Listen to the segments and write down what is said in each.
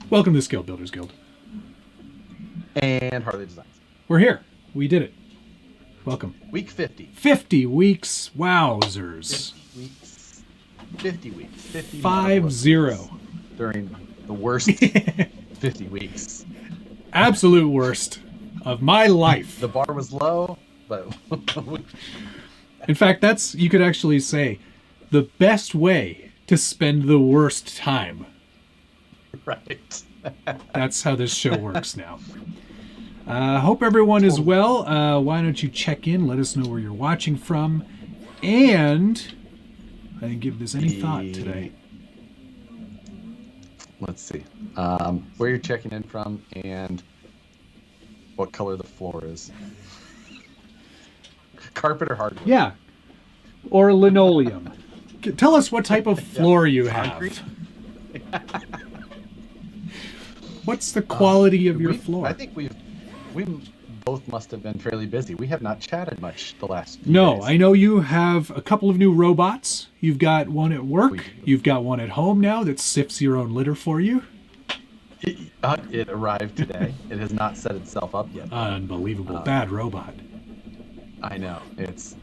Welcome to Skill Builders Guild. And Harley Designs. We're here. We did it. Welcome. Week 50. 50 weeks. Wowzers. 50 weeks. 50 weeks. 50 5-0. During the worst 50 weeks. Absolute worst of my life. The bar was low, but... In fact, that's, you could actually say, the best way to spend the worst time. Right. That's how this show works now. Hope everyone is well. Why don't you check in? Let us know where you're watching from. And I didn't give this any thought today. Let's see. Where you're checking in from and what color the floor is. Carpet or hardwood? Yeah. Or linoleum. Tell us what type of floor you Concrete? have. What's the quality of your floor? I think we both must have been fairly busy. We have not chatted much the last few No, days. I know you have a couple of new robots. You've got one at work. You've got one at home now that sifts your own litter for you. It arrived today. It has not set itself up yet. Unbelievable. Bad robot. I know. It's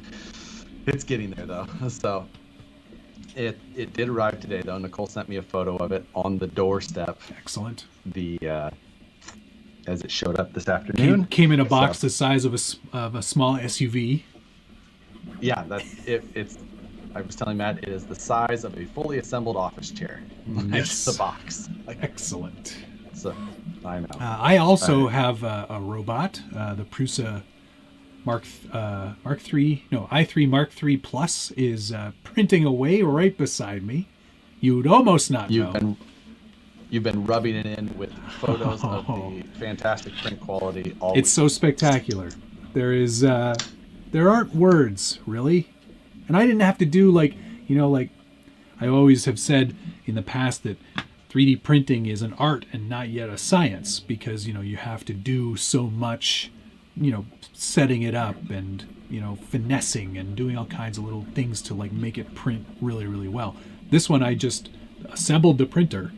getting there, though. So it did arrive today, though. Nicole sent me a photo of it on the doorstep. Excellent. As it showed up this afternoon. Came in a box the size of a small SUV. Yeah, it's. I was telling Matt, it is the size of a fully assembled office chair. Yes. It's the box. Excellent. So, I know. I also have a robot, the Prusa i3 Mark III Plus is printing away right beside me. You'd almost not know. You've been rubbing it in with photos of the fantastic print quality. Always. It's so spectacular. There aren't words, really. And I didn't have to do like I always have said in the past that 3D printing is an art and not yet a science because, you have to do so much, setting it up and, finessing and doing all kinds of little things to like make it print really, really well. This one, I just assembled the printer,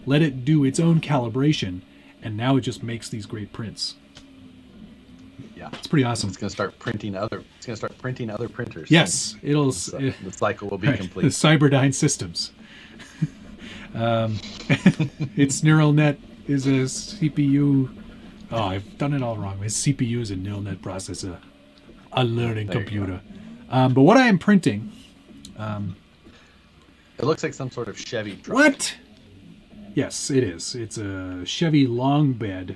let it do its own calibration, and now it just makes these great prints. Yeah, it's pretty awesome. It's going to start printing other printers. Yes, it'll. So the cycle will be complete. The Cyberdyne Systems. Its neural net is a CPU. Oh, I've done it all wrong. Its CPU is a neural net processor, a learning computer. But what I am printing. It looks like some sort of Chevy truck. What? Yes, it is. It's a Chevy long bed.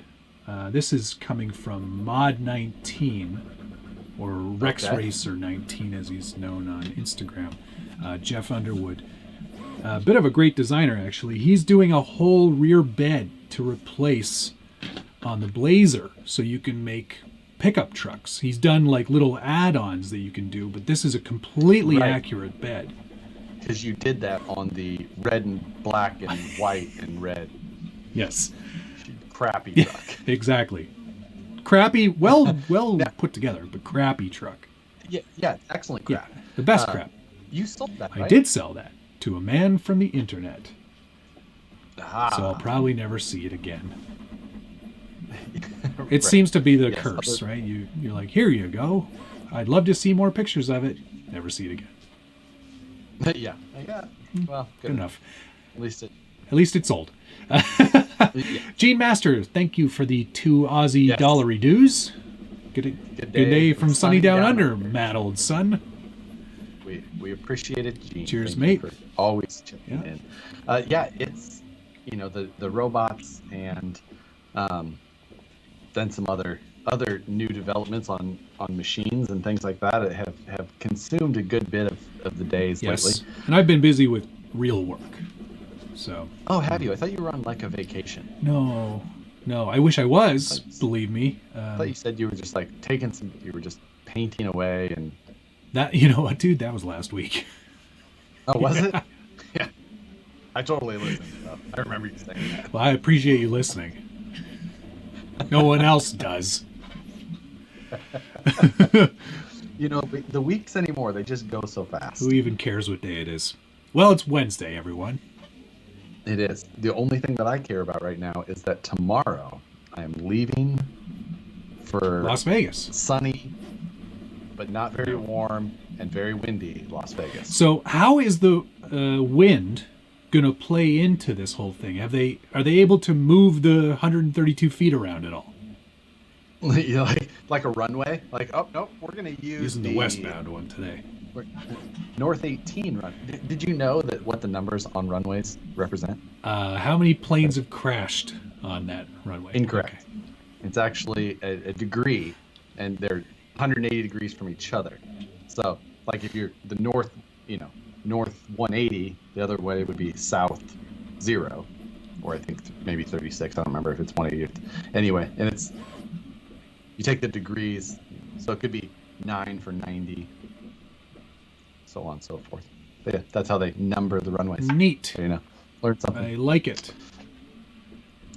This is coming from Mod 19, or Rex Racer 19, as he's known on Instagram. Jeff Underwood. A bit of a great designer, actually. He's doing a whole rear bed to replace on the Blazer, so you can make pickup trucks. He's done like little add-ons that you can do, but this is a completely accurate bed. Because you did that on the red and black and white and red. Yes. Crappy truck. Exactly. Crappy, well put together, but crappy truck. Yeah, excellent crap. Yeah, the best crap. You sold that, right? I did sell that to a man from the internet. So I'll probably never see it again. It seems to be the curse, right? You're like, here you go. I'd love to see more pictures of it. Never see it again. Yeah. Well, good enough. At least it's sold. Gene Master, thank you for the 2 Aussie dollary dues. Good day from sunny down under, mad old son. We appreciate it, Gene. Cheers, thank mate. You for always checking in. It's the robots and then some other new developments on machines and things like that have consumed a good bit of the days lately. And I've been busy with real work. So. Oh, have you? I thought you were on like a vacation. No, I wish I was, believe me. I thought you said you were just like you were just painting away and... That, you know what, dude, that was last week. Oh, was it? Yeah. I totally listened. I remember you saying that. Well, I appreciate you listening. No one else does. The weeks anymore, they just go so fast. Who even cares what day it is? Well, it's Wednesday, everyone. It is. The only thing that I care about right now is that tomorrow I am leaving for Las Vegas. sunny, but not very warm and very windy Las Vegas. So how is the wind going to play into this whole thing? Are they able to move the 132 feet around at all? You know, like a runway? Like, oh, nope, we're going to use Using the westbound one today. North 18 run. Did you know that what the numbers on runways represent? How many planes have crashed on that runway? Incorrect. Okay. It's actually a degree, and they're 180 degrees from each other. So, like if you're the north, north 180, the other way would be south 0, or I think maybe 36. I don't remember if it's 180. Anyway, and it's, you take the degrees, so it could be 9 for 90, so on and so forth. But yeah, that's how they number the runways. Neat. So, learn something. I like it.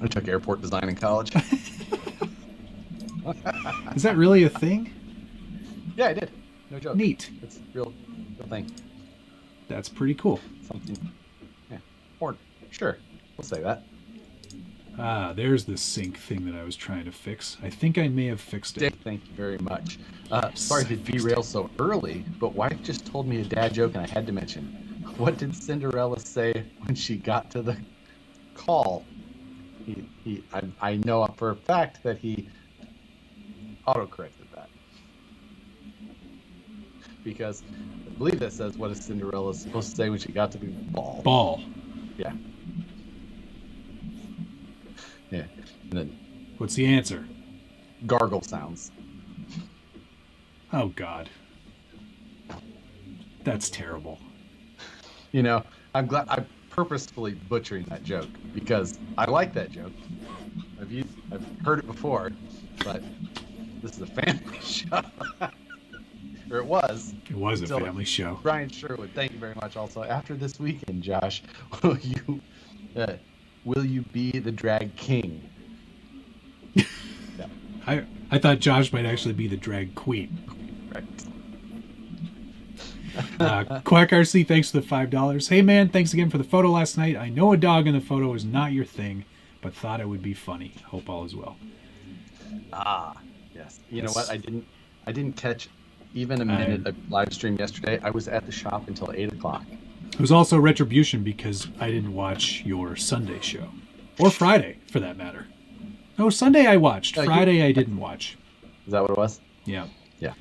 I took airport design in college. Is that really a thing? Yeah, I did. No joke. Neat. It's a real thing. That's pretty cool. Something. Yeah. Or sure, we'll say that. Ah, there's the sync thing that I was trying to fix. I think I may have fixed it. Thank you very much. Sorry to derail so early, but wife just told me a dad joke and I had to mention. What did Cinderella say when she got to the call? I know for a fact that he auto-corrected that. Because I believe that says, what is Cinderella supposed to say when she got to the ball? Ball. Yeah. Yeah. And then What's the answer? gargle sounds. Oh, God. That's terrible. I'm glad I'm purposefully butchering that joke because I like that joke. I've heard it before, but this is a family show. Or it was. It was a family show. Brian Sherwood, thank you very much. Also, after this weekend, Josh, will you be the drag king? Yeah. I thought Josh might actually be the drag queen. Right. Quack RC, thanks for the $5. Hey man, thanks again for the photo last night. I know a dog in the photo is not your thing, but thought it would be funny. Hope all is well. Ah, yes. You know what? I didn't catch even a minute of live stream yesterday. I was at the shop until 8 o'clock. It was also retribution because I didn't watch your Sunday show. Or Friday, for that matter. No, Sunday I watched. Friday I didn't watch. Is that what it was? Yeah. Yeah.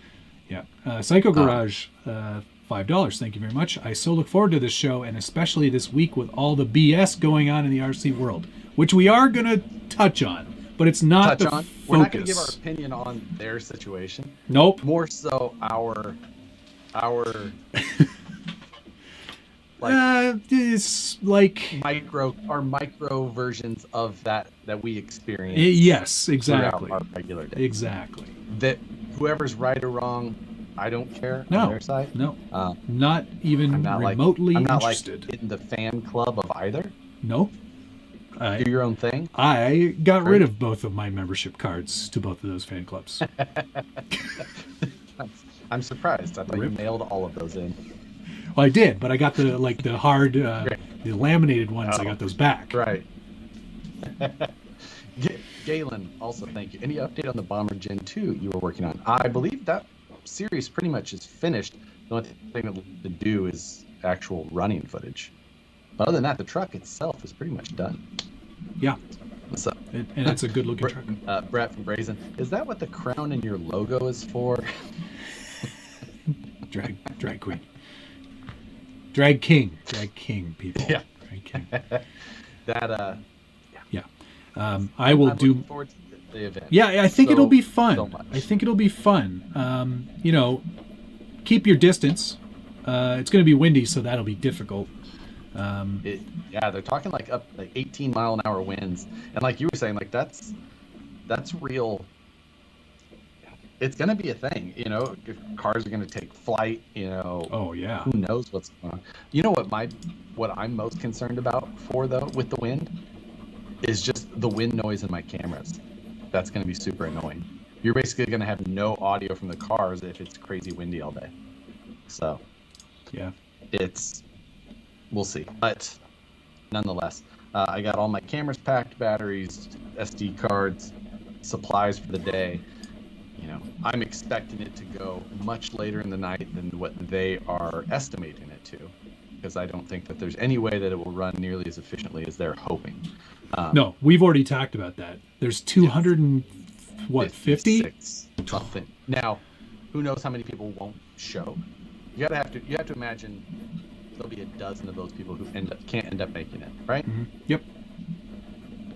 Yeah. Psycho Garage, $5. Thank you very much. I so look forward to this show, and especially this week with all the BS going on in the RC world, which we are going to touch on, but it's not the focus. We're not going to give our opinion on their situation. Nope. More so our it's like micro versions of that we experience. Yes, exactly. Our regular day. Exactly. That whoever's right or wrong, I don't care no, on their side. No. Not even remotely I'm not interested. Like in the fan club of either. No. Do your own thing. I got rid of both of my membership cards to both of those fan clubs. I'm surprised. I thought you mailed all of those in. Well, I did, but I got the hard, the laminated ones. I got those back. Right. Galen, also thank you. Any update on the Bomber Gen 2 you were working on? I believe that series pretty much is finished. The only thing to do is actual running footage. But other than that, the truck itself is pretty much done. Yeah. What's up? And it's a good looking truck. Brett from Brazen. Is that what the crown in your logo is for? Drag queen. Drag king, people. Yeah. Drag king. Yeah. I will I'm do. looking forward to the event. Yeah, I think it'll be fun. So much. I think it'll be fun. Keep your distance. It's going to be windy, so that'll be difficult. They're talking like up like 18 mile an hour winds, and like you were saying, like that's real. It's gonna be a thing, if cars are gonna take flight, Oh yeah. Who knows what's going on? What I'm most concerned about with the wind is just the wind noise in my cameras. That's gonna be super annoying. You're basically gonna have no audio from the cars if it's crazy windy all day. So yeah, we'll see. But nonetheless, I got all my cameras packed, batteries, SD cards, supplies for the day. You know, I'm expecting it to go much later in the night than what they are estimating it to, because I don't think that there's any way that it will run nearly as efficiently as they're hoping. No, we've already talked about that. There's 200 and what, 50? Something. Now, who knows how many people won't show? You have to imagine there'll be a dozen of those people who can't end up making it, right? Mm-hmm. Yep.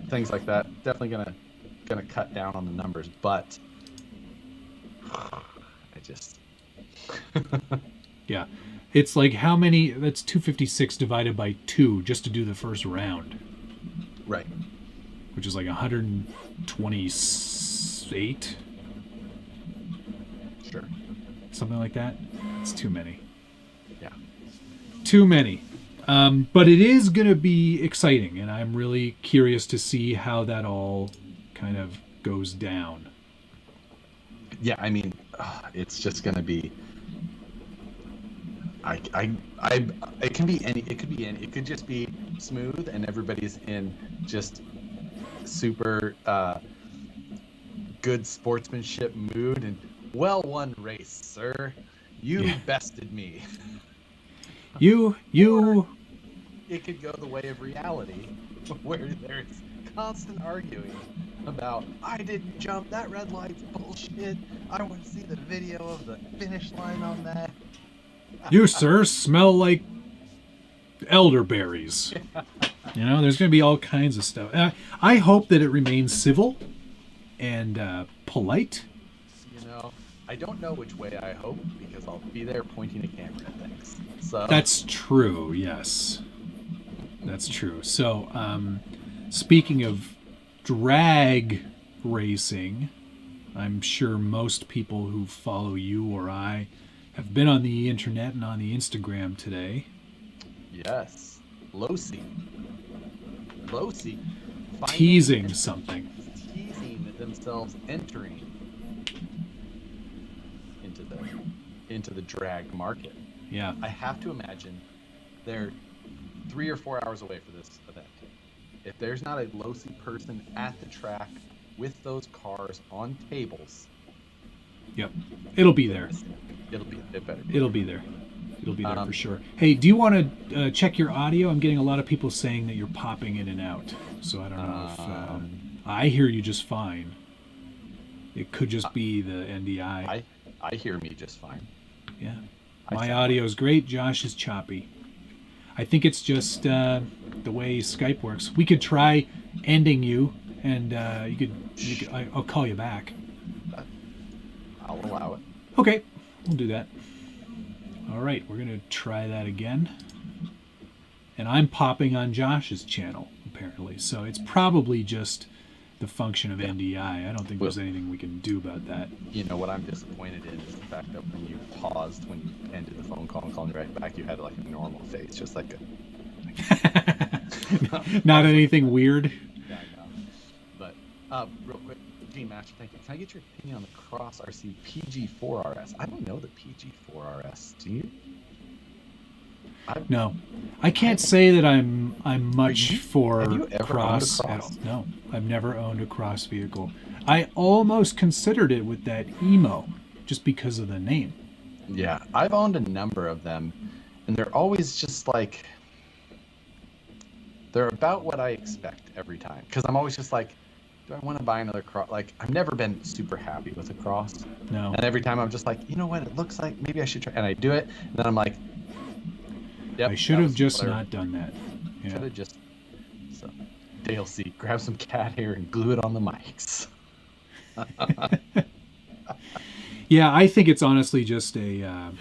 Things like that. Definitely gonna cut down on the numbers, but I just yeah. It's like how many? That's 256 divided by 2 just to do the first round. Right. Which is like 128. Sure. Something like that. It's too many. Yeah. Too many. But it is going to be exciting, and I'm really curious to see how that all kind of goes down. Yeah, I mean, it's just going to be. It can be any. It could be any. It could just be smooth, and everybody's in just super good sportsmanship mood, and well won race, sir. You bested me. You. Or it could go the way of reality, where there's constant arguing about, I didn't jump, that red light's bullshit, I want to see the video of the finish line on that. You, sir, smell like elderberries. You know, there's going to be all kinds of stuff. I hope that it remains civil and polite. You know, I don't know which way I hope, because I'll be there pointing a camera at things. So that's true, yes. That's true. So, speaking of drag racing, I'm sure most people who follow you or I have been on the internet and on the Instagram today. Yes. Losi. Teasing something. Teasing themselves entering into the drag market. Yeah. I have to imagine they're 3 or 4 hours away for this event. If there's not a Losi person at the track with those cars on tables, yep, it'll be there. It better be. It'll be there. It'll be there for sure. Hey, do you want to check your audio? I'm getting a lot of people saying that you're popping in and out, so I don't know if I hear you just fine. It could just be the NDI. I hear me just fine. Yeah, my audio is great. Josh is choppy. I think it's just the way Skype works. We could try ending you, and you could I'll call you back. I'll allow it. Okay, we'll do that. All right, we're going to try that again. And I'm popping on Josh's channel, apparently. So it's probably just the function of NDI. I don't think there's anything we can do about that. You know, what I'm disappointed in is the fact that when you paused, when you ended the phone call and called me right back, you had like a normal face, just like a... Not anything weird. Yeah, I know. But, real quick, G-Master, thank you. Can I get your opinion on the Cross RC PG4RS? I don't know the PG4RS. Do you? No, I can't say that I'm much for have you ever cross owned a at cross? all. No, I've never owned a cross vehicle. I almost considered it with that emo, just because of the name. Yeah, I've owned a number of them, and they're always just like, they're about what I expect every time. Because I'm always just like, do I want to buy another cross? Like, I've never been super happy with a cross. No. And every time I'm just like, you know what, it looks like maybe I should try. And I do it, and then I'm like, yep, I should have just not done that. Yeah. Should have just, so, Dale C, grab some cat hair and glue it on the mics. Yeah, I think it's honestly just a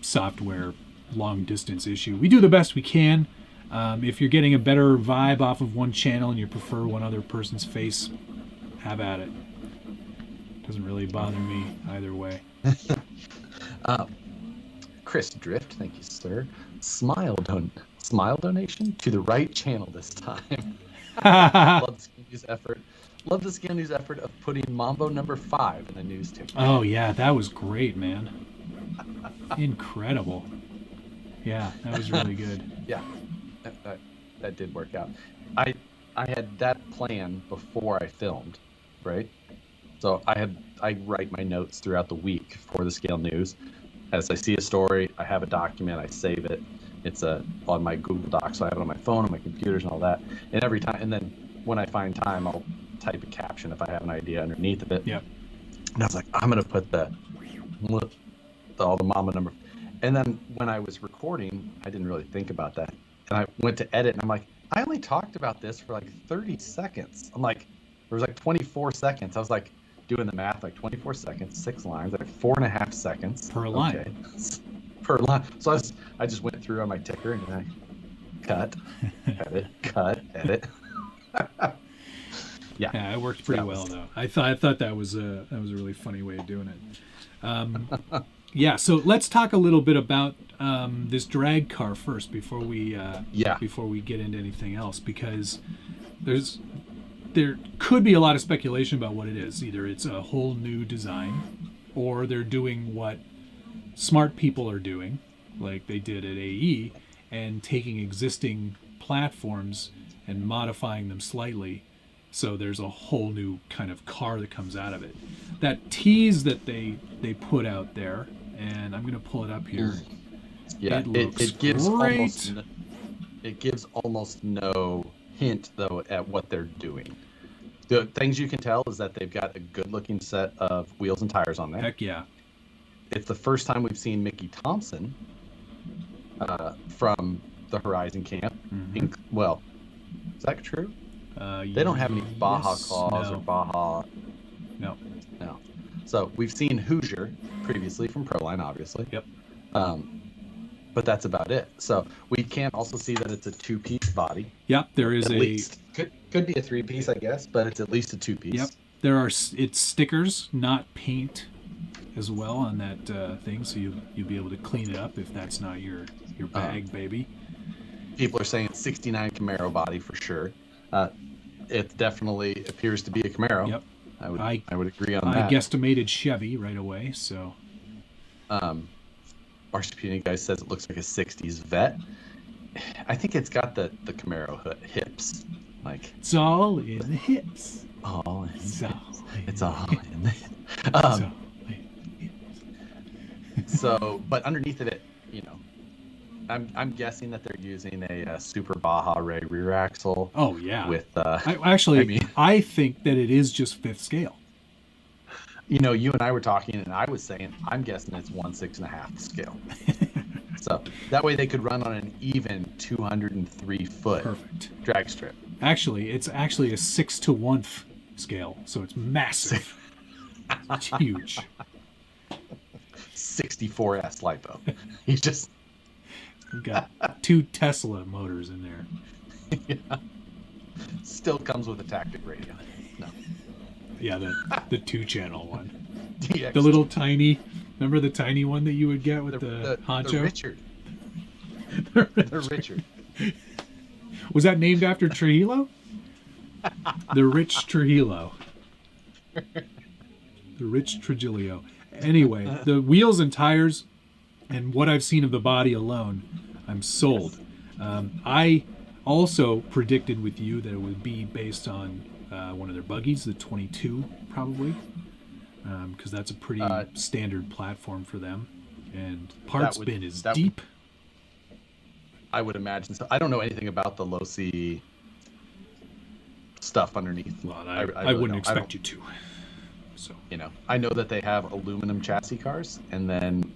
software long distance issue. We do the best we can. If you're getting a better vibe off of one channel and you prefer one other person's face, have at it. Doesn't really bother me either way. Chris Drift, thank you, sir. Smile donation to the right channel this time. Love the Skin News effort. Love the Skin News effort of putting Mambo number 5 in the news ticker. Oh yeah, that was great, man. Incredible. Yeah, that was really good. Yeah. that did work out. I had that plan before I filmed, right? So I write my notes throughout the week for the Scale News. As I see a story, I have a document, I save it. It's on my Google Docs, so I have it on my phone, on my computers, and all that. And every time, and then when I find time, I'll type a caption if I have an idea underneath of it. Yep. And I was like, I'm gonna put all the mama number. And then when I was recording, I didn't really think about that. And I went to edit, and I'm like, I only talked about this for like 30 seconds. I'm like, there was like 24 seconds. I was like doing the math, like 24 seconds, 6 lines, like 4.5 seconds per line. Okay. Per line. So I just went through on my ticker and I cut, edit. Yeah, it worked pretty well though. I thought that was a really funny way of doing it. Yeah, so let's talk a little bit about this drag car first before we get into anything else, because there could be a lot of speculation about what it is. Either it's a whole new design, or they're doing what smart people are doing, like they did at AE, and taking existing platforms and modifying them slightly. So there's a whole new kind of car that comes out of it. That tease that they put out there, and I'm going to pull it up here. Yeah, it gives great. It gives almost no hint though at what they're doing. The things you can tell is that they've got a good-looking set of wheels and tires on there. Heck yeah! It's the first time we've seen Mickey Thompson from the Horizon camp. Mm-hmm. Well, is that true? They don't have any Baja claws or Baja. No. So we've seen Hoosier previously from Proline, obviously. Yep. But that's about it. So we can also see that it's a 2-piece body. Yep. There is at least. Could be a 3-piece, I guess, but it's at least a 2-piece. Yep. It's stickers, not paint, as well on that thing. So you'll be able to clean it up if that's not your bag, baby. People are saying 69 Camaro body for sure. It definitely appears to be a Camaro. Yep. I would agree on that. I guesstimated Chevy right away, so. Marsupini guy says it looks like a 60s Vet. I think it's got the Camaro hips. Like, it's all in the hips. It's all in the hips. So, but underneath of it, I'm guessing that they're using a Super Baja Ray rear axle. Oh yeah. With I think that it is just 5th scale. You and I were talking, and I was saying I'm guessing it's 1/6.5 scale. So that way they could run on an even 203-foot perfect drag strip. Actually, it's actually a 6:1 scale, so it's massive. It's huge. 64S lipo. You just. We've got 2 Tesla motors in there. Yeah. Still comes with a tactic radio. No. Yeah, the 2-channel one. DX. The little tiny, remember the tiny one that you would get with the honcho? The Richard. The Richard. Was that named after Trujillo? The Rich Trujillo. The Rich Trujillo. Anyway, the wheels and tires and what I've seen of the body alone, I'm sold. I also predicted with you that it would be based on one of their buggies, the 22 probably, because that's a pretty standard platform for them. And parts bin is deep. I would imagine so. I don't know anything about the Losi stuff underneath. Well, I really wouldn't expect you to. So I know that they have aluminum chassis cars, and then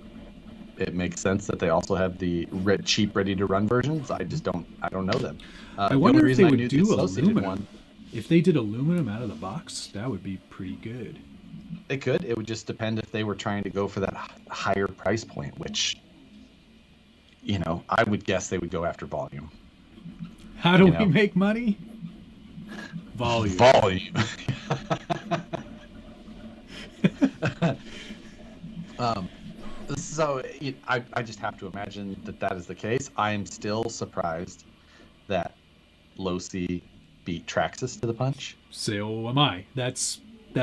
it makes sense that they also have the cheap, ready-to-run versions. I don't know them. I wonder if they would do aluminum. If they did aluminum out of the box, that would be pretty good. They could. It would just depend if they were trying to go for that higher price point, which, I would guess they would go after volume. How do we make money? Volume. So I just have to imagine that is the case. I am still surprised that Losi beat Traxxas to the punch. So am I. That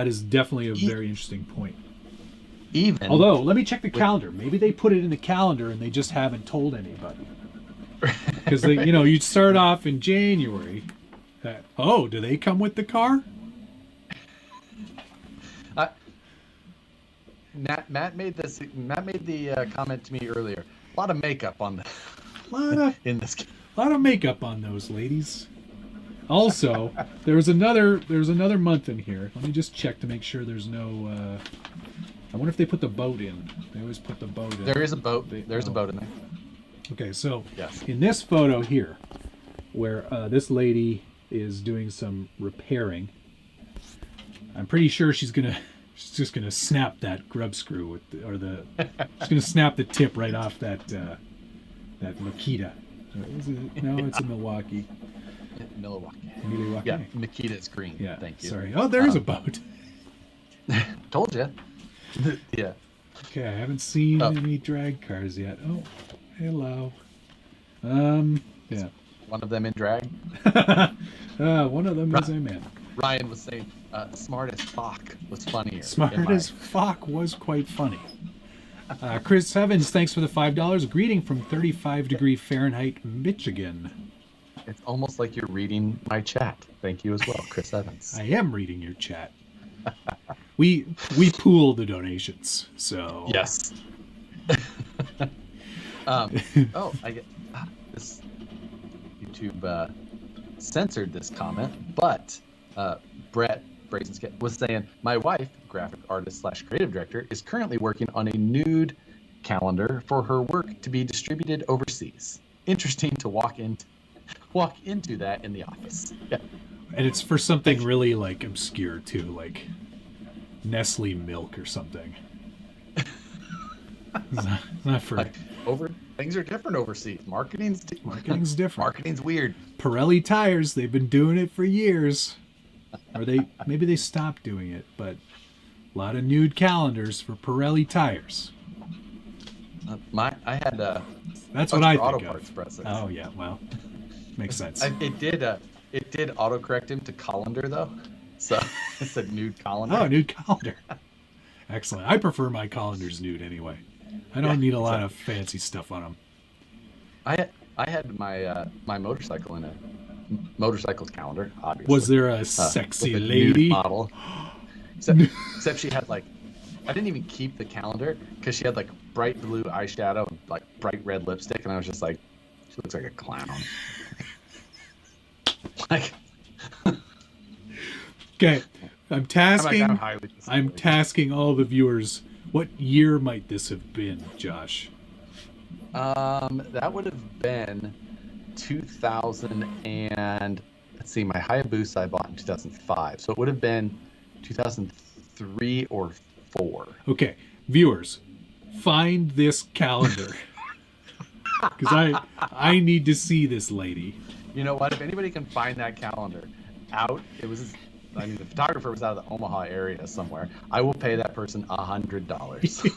is definitely a very interesting point. Although, let me check the calendar. Maybe they put it in the calendar and they just haven't told anybody. Because you start off in January. Oh, do they come with the car? Matt made the comment to me earlier. A lot of makeup on in this game. A lot of makeup on those ladies. Also, there's another month in here. Let me just check to make sure there's no. I wonder if they put the boat in. They always put the boat in. There is a boat. There's a boat in there. Okay, so yes. In this photo here, where this lady is doing some repairing, I'm pretty sure she's just gonna snap that grub screw she's gonna snap the tip right off that Makita. No, it's a Milwaukee. Milwaukee. Yeah, Makita is green. Yeah, thank you. Sorry. Oh, there is a boat. Told you. Yeah. Okay, I haven't seen any drag cars yet. Oh, hello. Yeah. One of them in drag. One of them is a man. Ryan was saying, "Smart as fuck" was funnier. Smart as fuck was quite funny. Chris Evans, thanks for the $5. A greeting from 35 Fahrenheit, Michigan. It's almost like you're reading my chat. Thank you as well, Chris Evans. I am reading your chat. We pool the donations, so yes. I get this YouTube censored this comment, but Brett Brazenskin was saying my wife, graphic artist / creative director, is currently working on a nude calendar for her work to be distributed overseas. Interesting to walk into that in the office. Yeah. And it's for something really like obscure too, like Nestle milk or something. Not for things are different overseas. Marketing's different. Marketing's weird. Pirelli tires, they've been doing it for years. Or maybe they stopped doing it, but a lot of nude calendars for Pirelli tires. I had that's what I think auto of. parts presses. Oh yeah, well, makes sense. It did autocorrect him to colander though, so it's a nude colander. Oh, nude colander. Excellent. I prefer my colanders nude anyway. I don't need a lot of fancy stuff on them. I had my motorcycle in a motorcycle calendar. Obviously, was there a sexy lady model? Except she had like, I didn't even keep the calendar because she had like bright blue eyeshadow and like bright red lipstick, and I was just like, she looks like a clown. Like, okay, I'm tasking all the viewers. What year might this have been, Josh? That would have been 2000 and let's see, my Hayabusa I bought in 2005, so it would have been 2003 or 4. Okay, viewers, find this calendar because I need to see this lady. You know what? If anybody can find that calendar the photographer was out of the Omaha area somewhere. I will pay that person $100.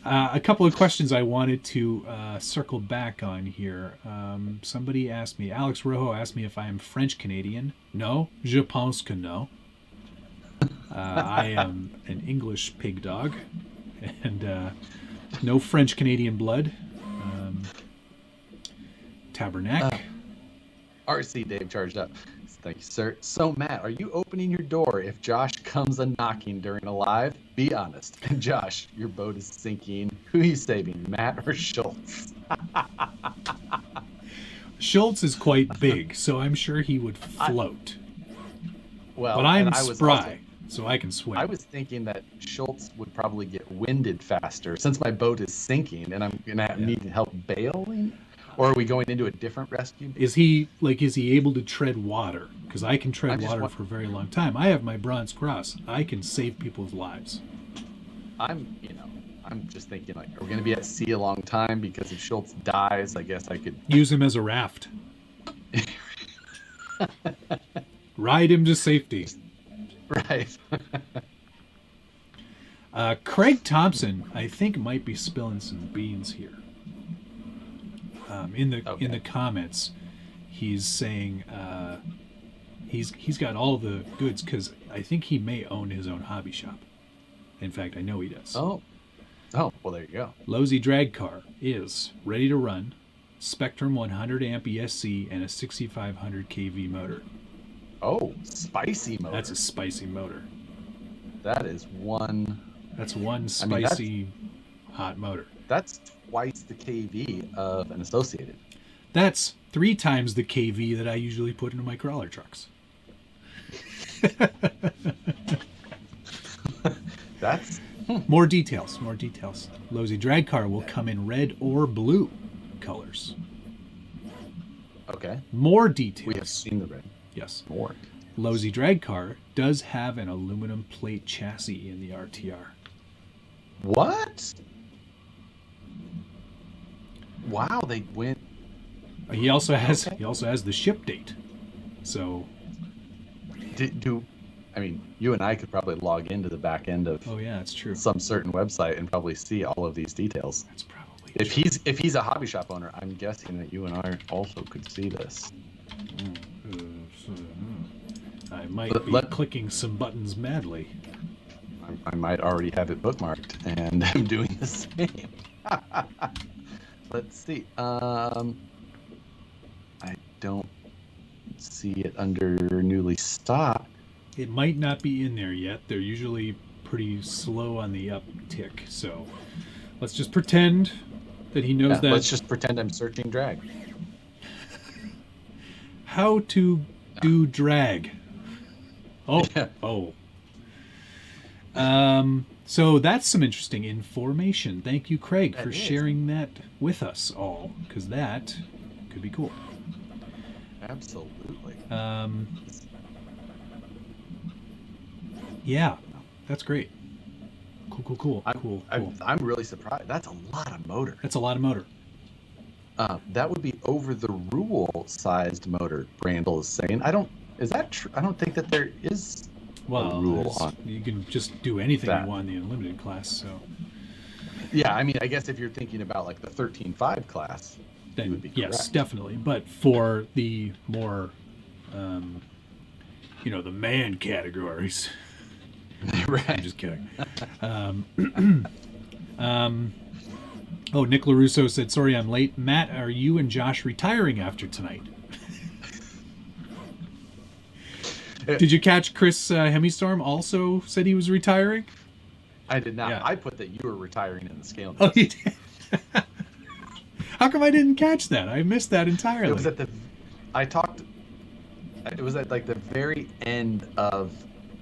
A couple of questions I wanted to circle back on here. Somebody asked me, Alex Rojo asked me if I am French Canadian. No, je pense que no. I am an English pig dog, and no French Canadian blood. Tabernacle. RC Dave charged up. Thank you, sir. So, Matt, are you opening your door if Josh comes a knocking during a live? Be honest. And Josh, your boat is sinking. Who are you saving, Matt or Schultz? Schultz is quite big, so I'm sure he would float. But I'm spry, so I can swim. I was thinking that Schultz would probably get winded faster since my boat is sinking and I'm going to need help bailing. Or are we going into a different rescue? Is he able to tread water? Because I can tread water for a very long time. I have my Bronze Cross. I can save people's lives. I'm just thinking, like, are we going to be at sea a long time? Because if Schultz dies, I guess I could use him as a raft. Ride him to safety. Right. Craig Thompson, I think, might be spilling some beans here. In the comments, he's saying he's got all the goods because I think he may own his own hobby shop. In fact, I know he does. Oh, Oh, well, there you go. Losi drag car is ready to run, Spectrum 100 amp ESC, and a 6500 kV motor. Oh, spicy motor. That's a spicy motor. That is one. That's one spicy hot motor. That's twice the kV of an Associated. That's 3 times the kV that I usually put into my crawler trucks. That's More details. Losi drag car will come in red or blue colors. okay. More details. We have seen the red. Yes. More. Losi drag car does have an aluminum plate chassis in the RTR. What? Wow, they went. He also has the ship date. So I mean, you and I could probably log into the back end of that's true. some certain website and probably see all of these details. That's probably If true. he's a hobby shop owner, I'm guessing that you and I also could see this. I might be clicking some buttons madly. I might already have it bookmarked, and I'm doing the same. Let's see. I don't see it under newly stocked. It might not be in there yet. They're usually pretty slow on the uptick. So let's just pretend that he knows that. Let's just pretend I'm searching drag. How to do drag. Oh, Yeah. So that's some interesting information. Thank you, Craig, for is. sharing that with us all, because that could be cool. Absolutely. Yeah, that's great. Cool. I'm really surprised. That's a lot of motor. That's a lot of motor. That would be over the rule sized motor. Randall is saying. Is that true? I don't think that there is a rule on. You can just do anything that. you want in the unlimited class. So Yeah, I mean, I guess if you're thinking about like the 13.5 class, then you would be correct. yes, definitely. But for the more, the man categories. Right. I'm just kidding. Nick LaRusso said, sorry I'm late. Matt, are you and Josh retiring after tonight? Did you catch Chris Hemistorm also said he was retiring? I did not. Yeah. I put that you were retiring in the scale. Oh, you did? How come I didn't catch that? I missed that entirely. It was at it was at like the very end of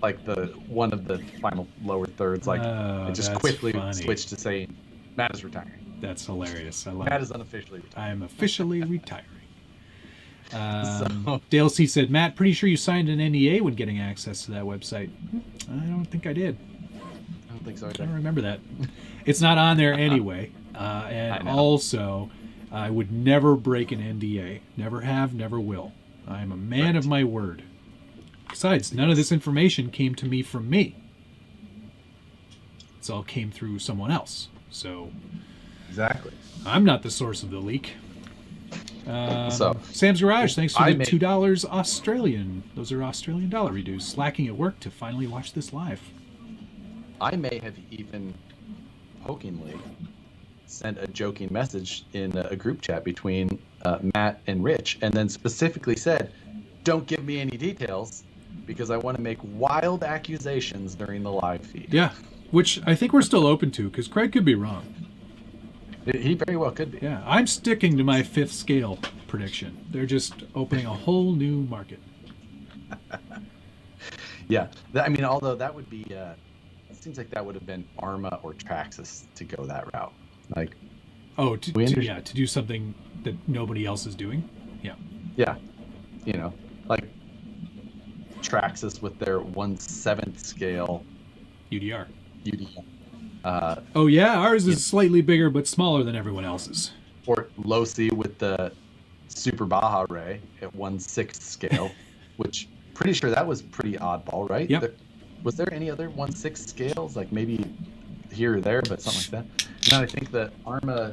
like one of the final lower thirds. Like it just that's quickly funny. switched to saying Matt is retiring. That's hilarious. I love Matt it. is unofficially retiring. I am officially retiring. So- Dale C said, Matt, pretty sure you signed an NDA when getting access to that website. I don't think I did. I don't think so I either. don't remember that. It's not on there anyway. And know. also, I would never break an NDA. Never have, never will. I am a man of my word. Besides, none of this information came to me from me. It's all came through someone else. So Exactly. I'm not the source of the leak. So Sam's Garage, thanks for I the made- $2 Australian. Those are Australian dollar reduced. Slacking at work to finally watch this live. I may have even pokingly sent a joking message in a group chat between Matt and Rich, and then specifically said, don't give me any details because I want to make wild accusations during the live feed. Yeah, which I think we're still open to because Craig could be wrong. He very well could be. Yeah, I'm sticking to my 5th scale prediction. They're just opening a whole new market. Yeah. I mean, although that would be, it seems like that would have been Arma or Traxxas to go that route. Like, Oh, to to do something that nobody else is doing? Yeah. yeah, like Traxxas with their 1/7 scale UDR. UD. Oh, yeah, ours is slightly bigger but smaller than everyone else's. Or Losi with the Super Baja Ray at 1/6 scale, which pretty sure that was pretty oddball, right? Yep. Was there any other 1/6 scales, like maybe here or there, but something like that? And I think the Arma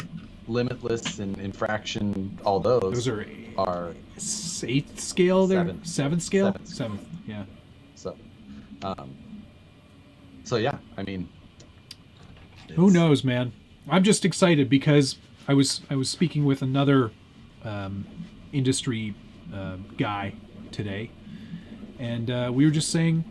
Limitless and Infraction, all Those are are 8th scale there? 7th scale? 7th, yeah. so. So yeah, I mean, Who knows, man? I'm just excited because I was speaking with another industry guy today, and we were just saying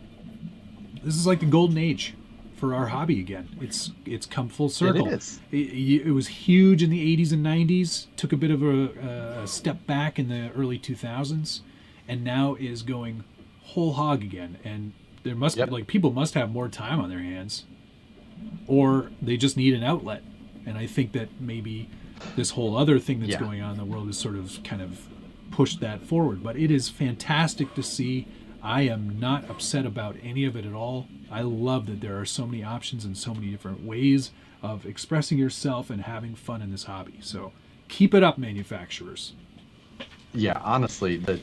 this is like the golden age for our hobby again. It's come full circle. It is. It was huge in the 80s and 90s, took a bit of a step back in the early 2000s, and now is going whole hog again. And there must be, like, people must have more time on their hands, or they just need an outlet. And I think that maybe this whole other thing that's going on in the world has sort of kind of pushed that forward. But it is fantastic to see. I am not upset about any of it at all. I love that there are so many options and so many different ways of expressing yourself and having fun in this hobby. So keep it up, manufacturers. Yeah, honestly, like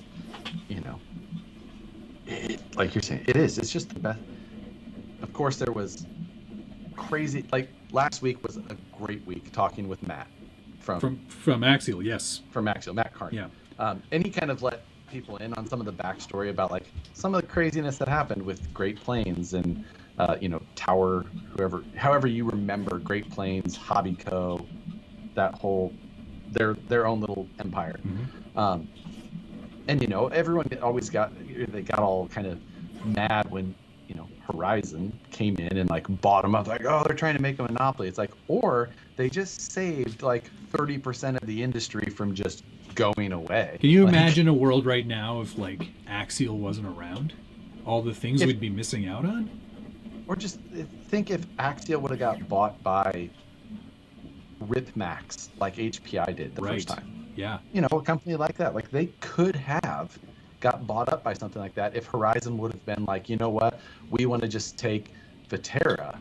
you're saying, it is. It's just the best. Of course, there was crazy. Like last week was a great week talking with Matt from Axial. Yes, from Axial, Matt Carney. Yeah, and he kind of let people in on some of the backstory about like some of the craziness that happened with Great Plains and Tower, however you remember Great Plains, Hobby Co, that whole their own little empire. Mm-hmm. And everyone always got all kind of mad when Horizon came in and like bought them up, like, oh, they're trying to make a monopoly. It's like, or they just saved like 30% of the industry from just going away. Can you imagine a world right now if like Axial wasn't around? All the things we'd be missing out on? Or just think if Axial would have got bought by Ripmax like HPI did the first time. Yeah. A company like that, like they could have got bought up by something like that if Horizon would have been like, you know what, we want to just take Viterra.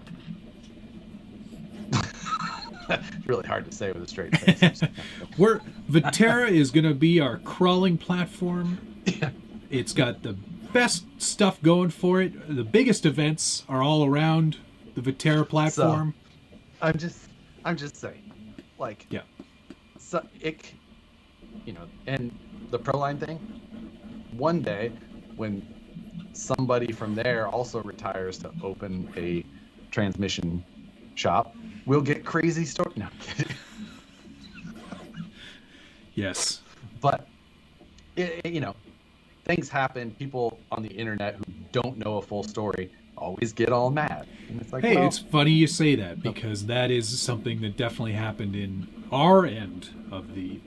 It's really hard to say with a straight face. Viterra is going to be our crawling platform. Yeah. It's got the best stuff going for it. The biggest events are all around the Viterra platform. So, I'm just saying, like, yeah. So and the Proline thing. One day, when somebody from there also retires to open a transmission shop, we'll get crazy stories. No, yes, but things happen. People on the internet who don't know a full story always get all mad. And it's like, hey, it's funny you say that because that is something that definitely happened in our end of the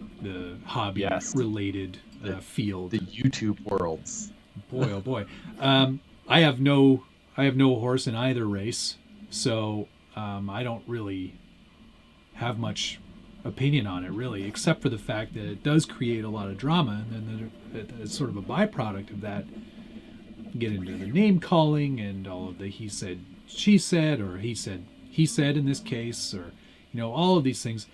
hobby related field. The YouTube worlds. Boy, oh boy. I have no horse in either race, so I don't really have much opinion on it, really, except for the fact that it does create a lot of drama, and then it's sort of a byproduct of that. Get into the name calling and all of the he said, she said, or he said in this case, or all of these things.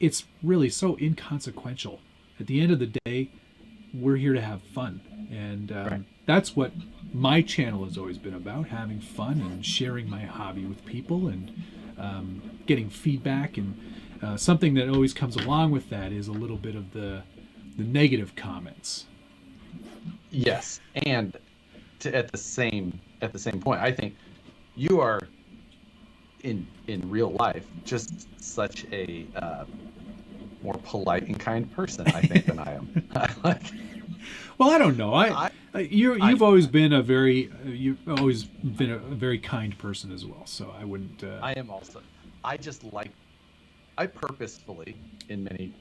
It's really so inconsequential. At the end of the day, we're here to have fun, and that's what my channel has always been about: having fun and sharing my hobby with people, and getting feedback. And something that always comes along with that is a little bit of the negative comments. Yes, and at the same point, I think you are in real life just such a more polite and kind person, I think, than I am. Well, I don't know. You've always been a very kind person as well. So I wouldn't. I am also. I purposefully, in many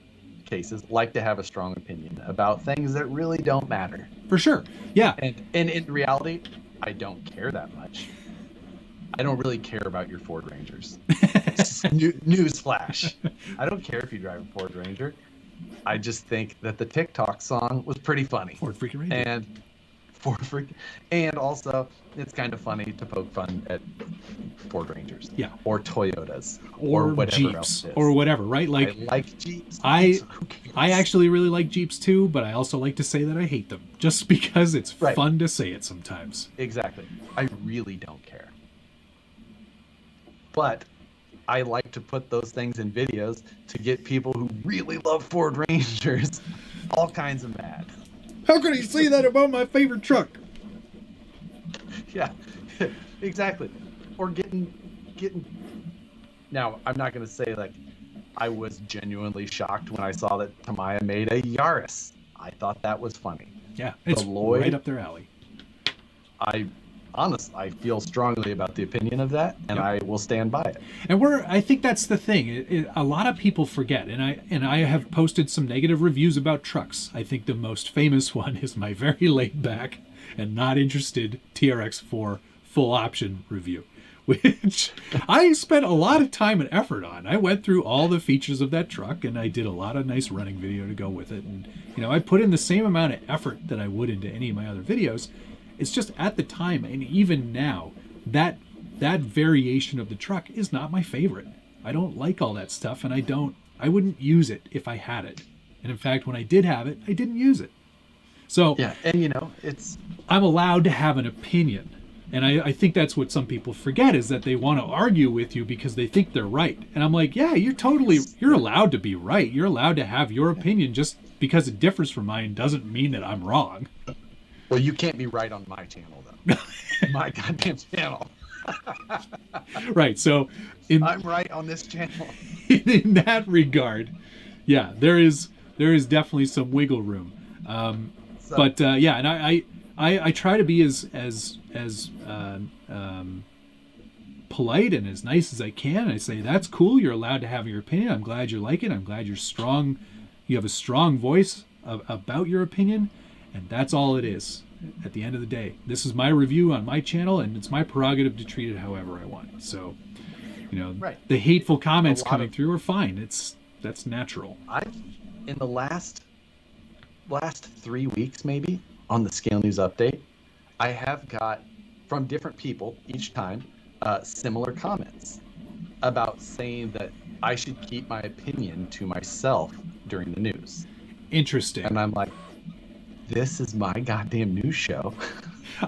cases, like to have a strong opinion about things that really don't matter. For sure. Yeah. And in reality, I don't care that much. I don't really care about your Ford Rangers. Newsflash. I don't care if you drive a Ford Ranger. I just think that the TikTok song was pretty funny. Ford freaking Ranger. And also, it's kind of funny to poke fun at Ford Rangers. Yeah. Or Toyotas. Or whatever Jeeps. Else it is. Or whatever, right? Like, I like Jeeps. I actually really like Jeeps too, but I also like to say that I hate them. Just because it's fun to say it sometimes. Exactly. I really don't care. But I like to put those things in videos to get people who really love Ford Rangers all kinds of mad. How could he say that about my favorite truck? Yeah, exactly. Or getting Now, I'm not going to say like I was genuinely shocked when I saw that Tamiya made a Yaris. I thought that was funny. Yeah, it's Lloyd, right up their alley. I feel strongly about the opinion of that, and I will stand by it. And I think that's the thing. A lot of people forget, and I have posted some negative reviews about trucks. I think the most famous one is my very laid back and not interested TRX4 full option review, which I spent a lot of time and effort on. I went through all the features of that truck, and I did a lot of nice running video to go with it. And I put in the same amount of effort that I would into any of my other videos. It's just at the time, and even now, that variation of the truck is not my favorite. I don't like all that stuff, and I wouldn't use it if I had it. And in fact, when I did have it, I didn't use it. So yeah, and I'm allowed to have an opinion. And I think that's what some people forget, is that they want to argue with you because they think they're right. And I'm like, yeah, you're allowed to be right. You're allowed to have your opinion. Just because it differs from mine doesn't mean that I'm wrong. Well, you can't be right on my channel, though. My goddamn channel. Right. So I'm right on this channel. In that regard, yeah, there is definitely some wiggle room. But yeah, and I try to be as polite and as nice as I can. I say, that's cool. You're allowed to have your opinion. I'm glad you like it. I'm glad you're strong. You have a strong voice about your opinion. And that's all it is at the end of the day. This is my review on my channel, and it's my prerogative to treat it however I want. So, right. The hateful comments coming through are fine. That's natural. In the last 3 weeks, maybe, on the Scale News update, I have got, from different people each time, similar comments about saying that I should keep my opinion to myself during the news. Interesting. And I'm like, this is my goddamn news show.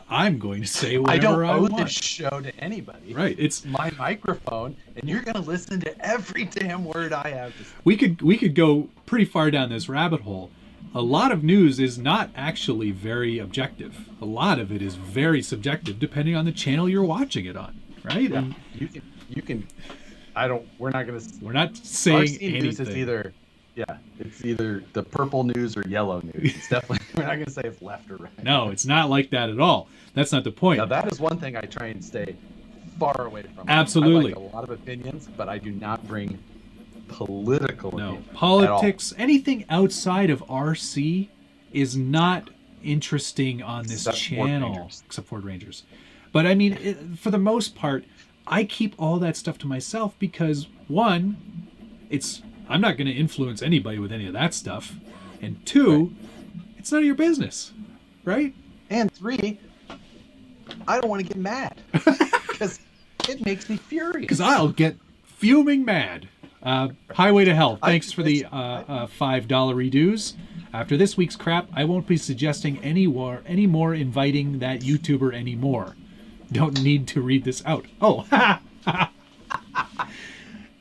I'm going to say whatever I don't want. owe this show to anybody. Right. It's my microphone, and you're going to listen to every damn word I have to say. We could go pretty far down this rabbit hole. A lot of news is not actually very objective. A lot of it is very subjective, depending on the channel you're watching it on. Right? Yeah, you can. We're not saying anything. News is either. Yeah, it's either the purple news or yellow news. It's definitely, we're not going to say it's left or right. No, it's not like that at all. That's not the point. Now, that is one thing I try and stay far away from. Absolutely. I like a lot of opinions, but I do not bring political opinions. Politics, anything outside of RC is not interesting on this channel. Except Ford Rangers. But I mean, for the most part, I keep all that stuff to myself because, one, I'm not going to influence anybody with any of that stuff. And two, it's none of your business, right? And three, I don't want to get mad because it makes me furious. Because I'll get fuming mad. Highway to Hell, thanks for the $5 redos. After this week's crap, I won't be suggesting any more inviting that YouTuber anymore. Don't need to read this out. Oh,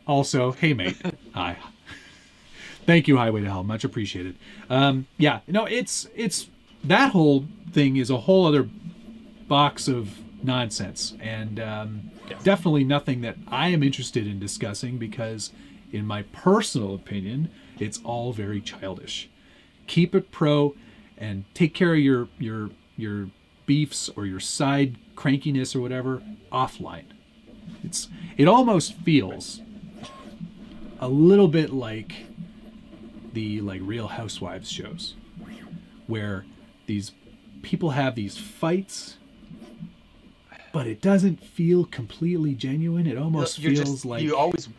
also, hey mate, hi. Thank you, Highway to Hell. Much appreciated. Yeah, no, it's that whole thing is a whole other box of nonsense, and definitely nothing that I am interested in discussing because, in my personal opinion, it's all very childish. Keep it pro, and take care of your beefs or your side crankiness or whatever offline. It almost feels a little bit like the Real Housewives shows where these people have these fights, but it doesn't feel completely genuine. It almost feels like you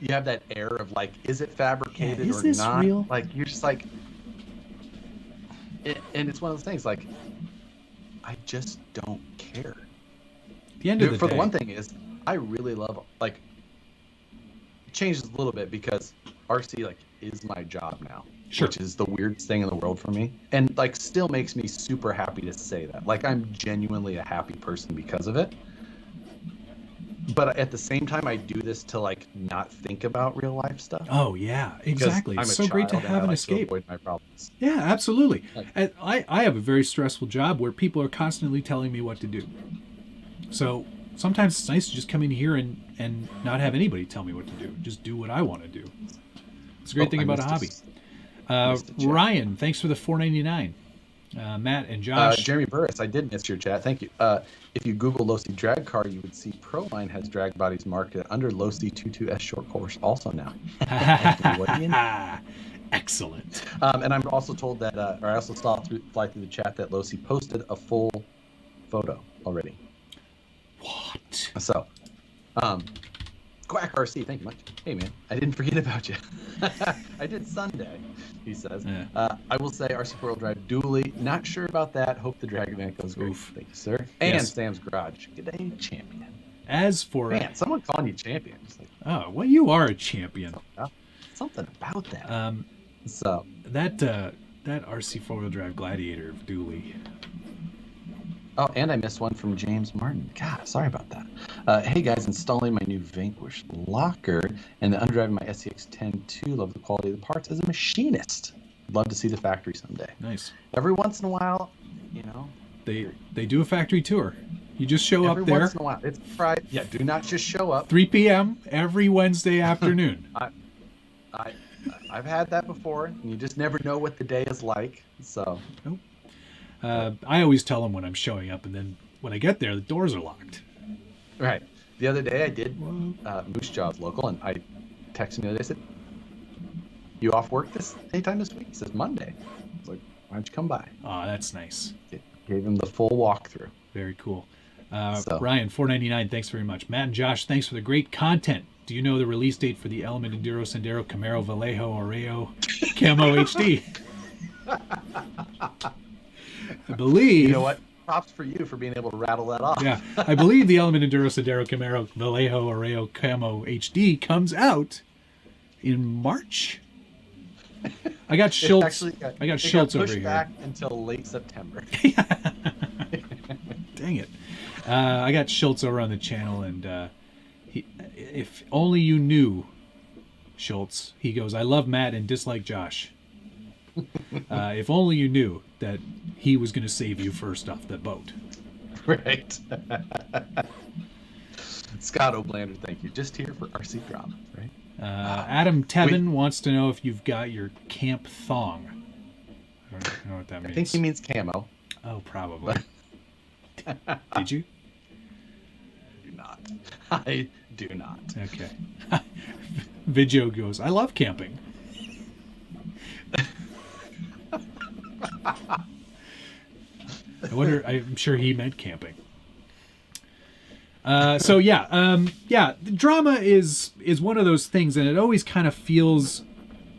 have that air of like, is it fabricated is or this not? real? Like you're just like, and it's one of those things like, I just don't care. At the end of the day, the one thing is, I really love it changes a little bit because RC is my job now. Sure. Which is the weirdest thing in the world for me, and still makes me super happy to say that. I'm genuinely a happy person because of it. But at the same time, I do this to not think about real life stuff. Oh yeah, exactly. It's so great to have an escape. To avoid my problems. Yeah, absolutely. And I have a very stressful job where people are constantly telling me what to do. So sometimes it's nice to just come in here and not have anybody tell me what to do. Just do what I want to do. It's a great thing about a hobby. Ryan, thanks for the $4.99. Matt and Josh. Jeremy Burris, I did miss your chat. Thank you. If you Google Losi drag car, you would see Proline has drag bodies marketed under Losi 22S short course also now. Excellent. And I'm also told that, or I also saw fly through the chat that Losi posted a full photo already. What? So, Quack RC, thank you much. Hey man, I didn't forget about you. I did Sunday, he says. Yeah. I will say RC 4-wheel drive dually. Not sure about that. Hope the drag event goes great. Thank you, sir. And yes. Sam's Garage. Good day, champion. As for man, someone calling you champion. Like, oh, well, you are a champion. Something about that. So that RC 4-wheel drive Gladiator dually. Oh, and I missed one from James Martin. God, sorry about that. Hey guys, installing my new Vanquish locker and then undriving my SCX-10 Love the quality of the parts as a machinist. Love to see the factory someday. Nice. Every once in a while, you know. They do a factory tour. You just show up there. Every once in a while. It's Friday. Yeah, do not just show up. 3 p.m. every Wednesday afternoon. I've had that before, and you just never know what the day is like. So. Nope. I always tell them when I'm showing up, and then when I get there, the doors are locked. Right. The other day I did Moose Jaw's local, and I texted him the other day. I said, "You off work anytime this week?" He says, "Monday." I was like, "Why don't you come by?" Oh, that's nice. Gave him the full walkthrough. Very cool. Ryan, $4.99. Thanks very much. Matt and Josh, thanks for the great content. Do you know the release date for the Element Enduro Sendero Camaro Vallejo Oreo Camo HD? I believe. You know what? Props for you for being able to rattle that off. Yeah, I believe the Element Enduro Sendero Camaro Vallejo Oreo Camo HD comes out in March. I got Schultz. I got Schultz over here. Back until late September. Dang it! I got Schultz over on the channel, and if only you knew, Schultz. He goes, "I love Matt and dislike Josh." If only you knew that he was going to save you first off the boat. Right. Scott O'Blander, thank you. Just here for RC drama, right? Adam Tevin wants to know if you've got your camp thong. I don't know what that means. I think he means camo. Oh, probably. Did you? I do not. Okay. Video goes, "I love camping." I'm sure he meant camping. The drama is one of those things, and it always kind of feels,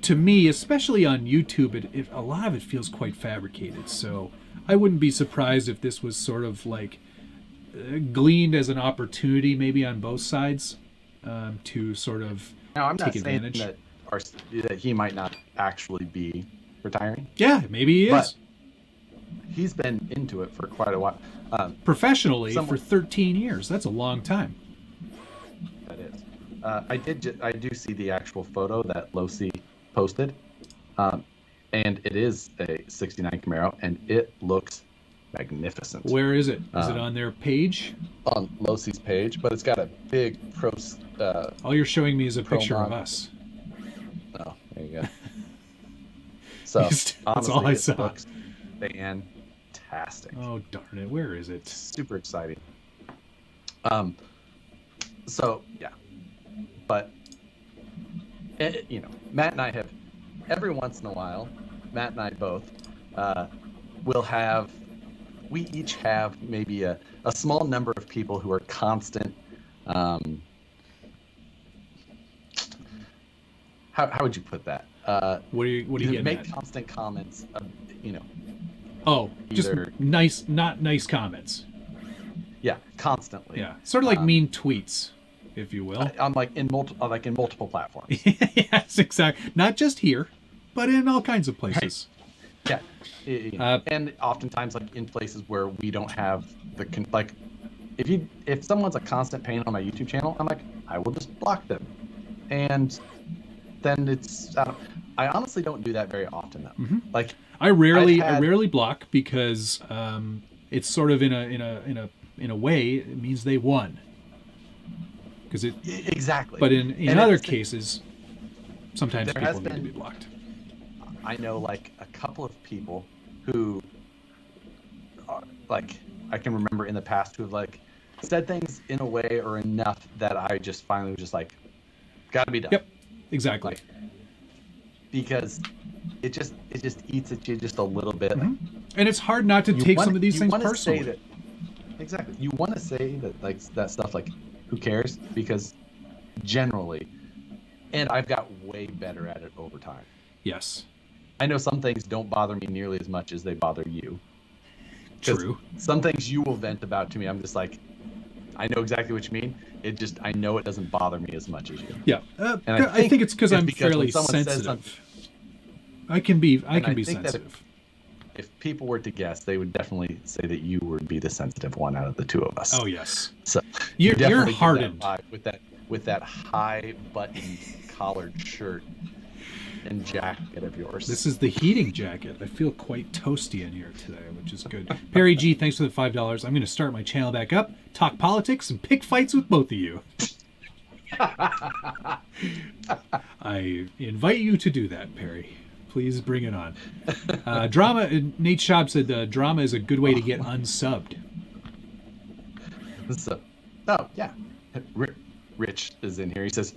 to me, especially on YouTube, a lot of it feels quite fabricated. So I wouldn't be surprised if this was sort of like gleaned as an opportunity, maybe on both sides, to sort of take advantage. Now, I'm not saying that he might not actually be retiring. Yeah, maybe he is. But he's been into it for quite a while. Professionally, for 13 years. That's a long time. That is. I do see the actual photo that Losi posted, and it is a '69 Camaro, and it looks magnificent. Where is it? Is it on their page? On Losi's page, but it's got a big pro. All you're showing me is a picture of us. Oh, there you go. So that's honestly, all I saw. Looks fantastic. Oh darn it! Where is it? Super exciting. So yeah, but Matt and I have every once in a while. Matt and I both we each have maybe a small number of people who are constant. How would you put that? What do you getting make at? Constant comments, Oh, just not nice comments. Yeah, constantly. Yeah, sort of like mean tweets, if you will. On in multiple platforms. Yes, exactly. Not just here, but in all kinds of places. Right. Yeah, and oftentimes in places where we don't have if someone's a constant pain on my YouTube channel, I'm like, I will just block them, and then it's I honestly don't do that very often though. Mm-hmm. I rarely block because it's sort of in a way it means they won. because it. Exactly. But in other cases, sometimes there people need to be blocked. I know like a couple of people who, like, I can remember in the past who have like said things in a way or enough that I just finally was just like, gotta be done. Yep, exactly. Like, because it just eats at you just a little bit. Mm-hmm. And it's hard not to take some of these things personally. Exactly. You want to say that, like, that stuff, like, who cares? Because generally, and I've got way better at it over time. Yes. I know some things don't bother me nearly as much as they bother you. True. Some things you will vent about to me, I'm just like, I know exactly what you mean. I know it doesn't bother me as much as you. Yeah. And I think it's because I'm fairly sensitive. I can be sensitive. If people were to guess, they would definitely say that you would be the sensitive one out of the two of us. Oh yes. So you're hardened with that high button collared shirt and jacket of yours. This is the heating jacket. I feel quite toasty in here today, which is good. Perry G, thanks for the $5. I'm going to start my channel back up, talk politics, and pick fights with both of you. I invite you to do that, Perry. Please bring it on. Drama. Nate Schaub said drama is a good way to get unsubbed. So, oh yeah, Rich is in here. He says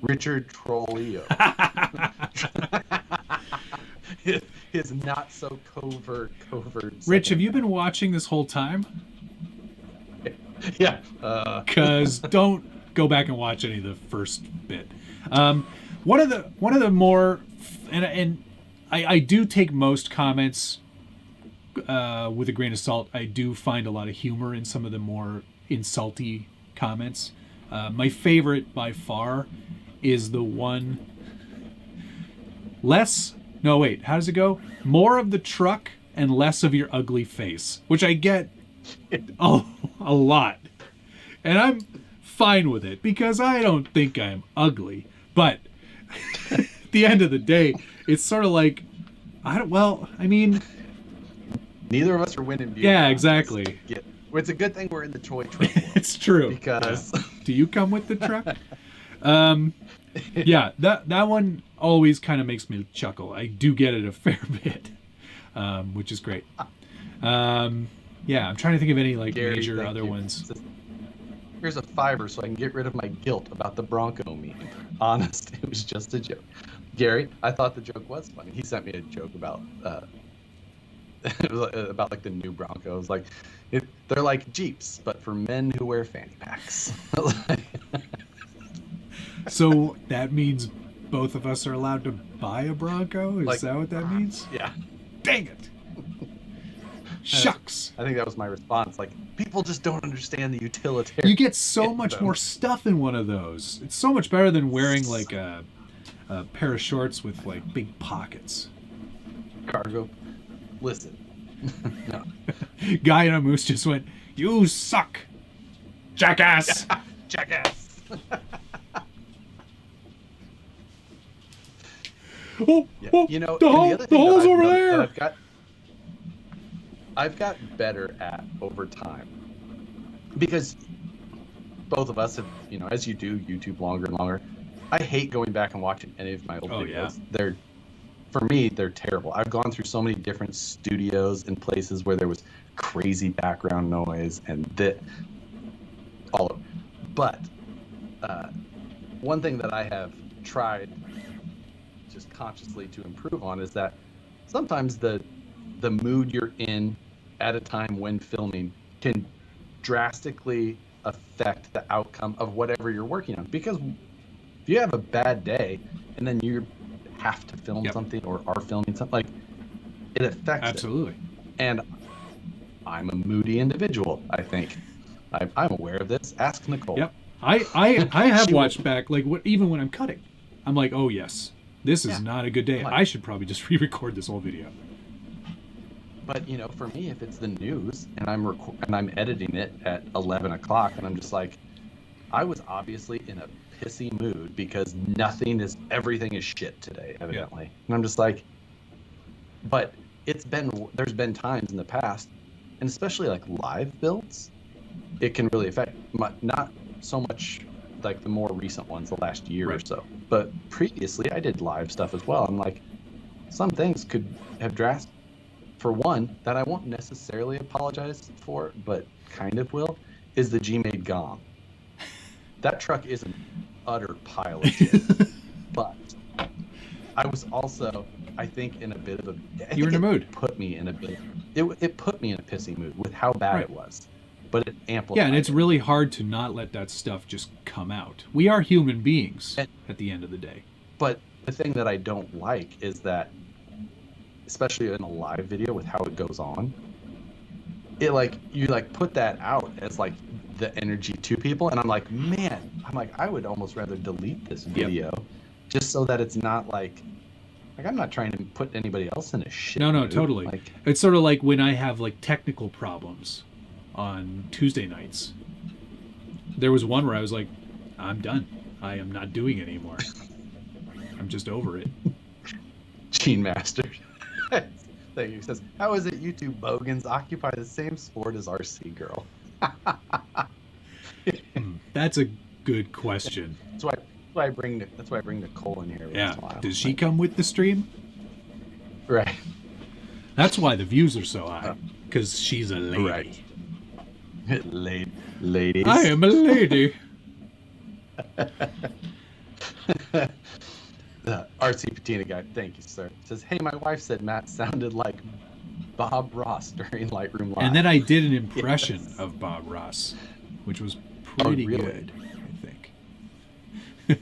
Richard Trollio. his not so covert. Rich, have you been watching this whole time? Yeah. Because don't go back and watch any of the first bit. One of the more, and I do take most comments with a grain of salt. I do find a lot of humor in some of the more insulty comments. My favorite by far is the one how does it go? More of the truck and less of your ugly face, which I get a lot. And I'm fine with it because I don't think I'm ugly. But at the end of the day, it's sort of like, neither of us are winning beauty. Yeah, exactly. It's a good thing we're in the toy truck. It's true. Because do you come with the truck? Yeah, that one always kind of makes me chuckle. I do get it a fair bit, which is great. Yeah, I'm trying to think of any major other ones. Here's a $5 so I can get rid of my guilt about the Bronco meme. Honest, it was just a joke. Gary, I thought the joke was funny. He sent me a joke about it was about like the new Broncos. Like they're like Jeeps, but for men who wear fanny packs. So that means both of us are allowed to buy a Bronco? Is that what that means? Yeah. Dang it. Shucks. I think that was my response. Like, people just don't understand the utilitarian. You get so much more stuff in one of those. It's so much better than wearing like a pair of shorts with like big pockets. Cargo. Listen. No. Guy in a moose just went, "You suck, jackass." Jackass. Oh, you know, the hole's over there. I've got better at over time, because both of us have, as you do YouTube longer and longer. I hate going back and watching any of my old videos. Yeah. For me, they're terrible. I've gone through so many different studios and places where there was crazy background noise and all of it. But one thing that I have tried just consciously to improve on is that sometimes the mood you're in at a time when filming can drastically affect the outcome of whatever you're working on. Because if you have a bad day and then you have to film something or are filming something, like, it affects absolutely. And I'm a moody individual, I think. I'm aware of this. Ask Nicole. Yep. I have watched back, even when I'm cutting. I'm like, oh yes, this is not a good day. I should probably just re-record this whole video. But for me, if it's the news and I'm editing it at 11 o'clock, and I'm just like, I was obviously in a pissy mood because everything is shit today, evidently. Yeah. And I'm just like, but there's been times in the past, and especially like live builds, it can really affect so much like the more recent ones, the last year or Right. so. But previously, I did live stuff as well. I'm like, some things could have drastic. For one, that I won't necessarily apologize for, but kind of will, is the G-Made Gong. That truck is an utter pile of shit. But I was also, I think, in a bit of a... You were in a mood. It put me in a bit... It put me in a pissy mood with how bad it was. But it amplified. Yeah, and it's really hard to not let that stuff just come out. We are human beings at the end of the day. But the thing that I don't like is that, especially in a live video with how it goes on, it like, you like put that out as like the energy to people, and I'm like, man, I would almost rather delete this video just so that it's not like I'm not trying to put anybody else in a shit No, mood. totally. Like, it's sort of like when I have like technical problems on Tuesday nights. There was one where I was like, I'm done. I am not doing it anymore. I'm just over it. Gene Master. Thank you. Says, how is it you two bogans occupy the same sport as RC Girl? That's a good question. That's why I bring Nicole in here. Yeah. Does she come with the stream? Right. That's why the views are so high. Because she's a lady. Right. Ladies. I am a lady. The RC Patina guy, thank you, sir. Says, hey, my wife said Matt sounded like Bob Ross during Lightroom Live. And then I did an impression of Bob Ross, which was pretty good, I think.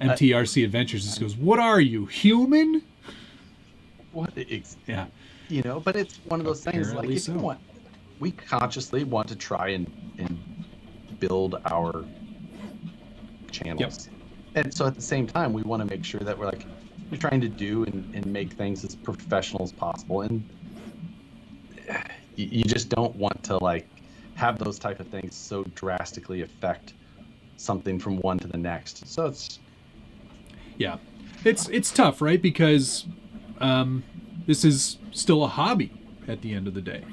MTRC Adventures just goes, what are you, human? What? Yeah. You know, but it's one of those things, like, if so. you want, we consciously want to try and build our channels. Yep. And so at the same time, we want to make sure that we're trying to do and make things as professional as possible. And you just don't want to like have those type of things so drastically affect something from one to the next. So it's tough, right? Because this is still a hobby at the end of the day.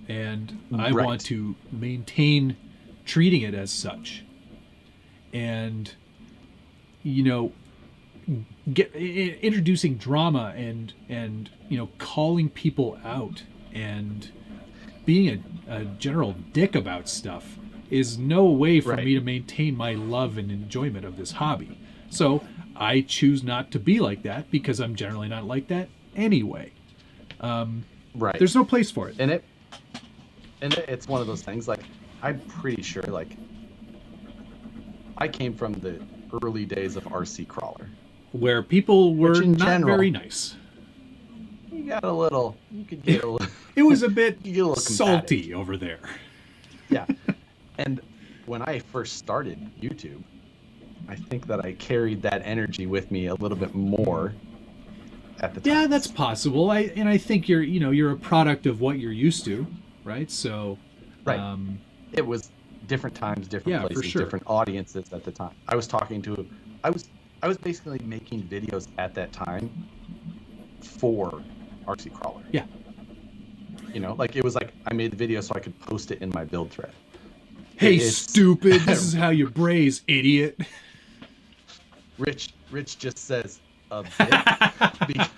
And I want to maintain treating it as such. And introducing drama and calling people out and being a general dick about stuff is no way for me to maintain my love and enjoyment of this hobby. So I choose not to be like that because I'm generally not like that anyway. There's no place for it. And it's one of those things, like, I'm pretty sure, like, I came from the early days of RC Crawler, where people were not general, very nice. You could get a little it was a bit a salty over there. Yeah. And when I first started YouTube, I think that I carried that energy with me a little bit more at the time. Yeah, that's possible. I think you're a product of what you're used to, right? So it was different times, different places, for sure. Different audiences at the time. I was basically making videos at that time for RC Crawler. Yeah. Like, it was like I made the video so I could post it in my build thread. Hey, stupid! This is how you braise, idiot. Rich just says a bit.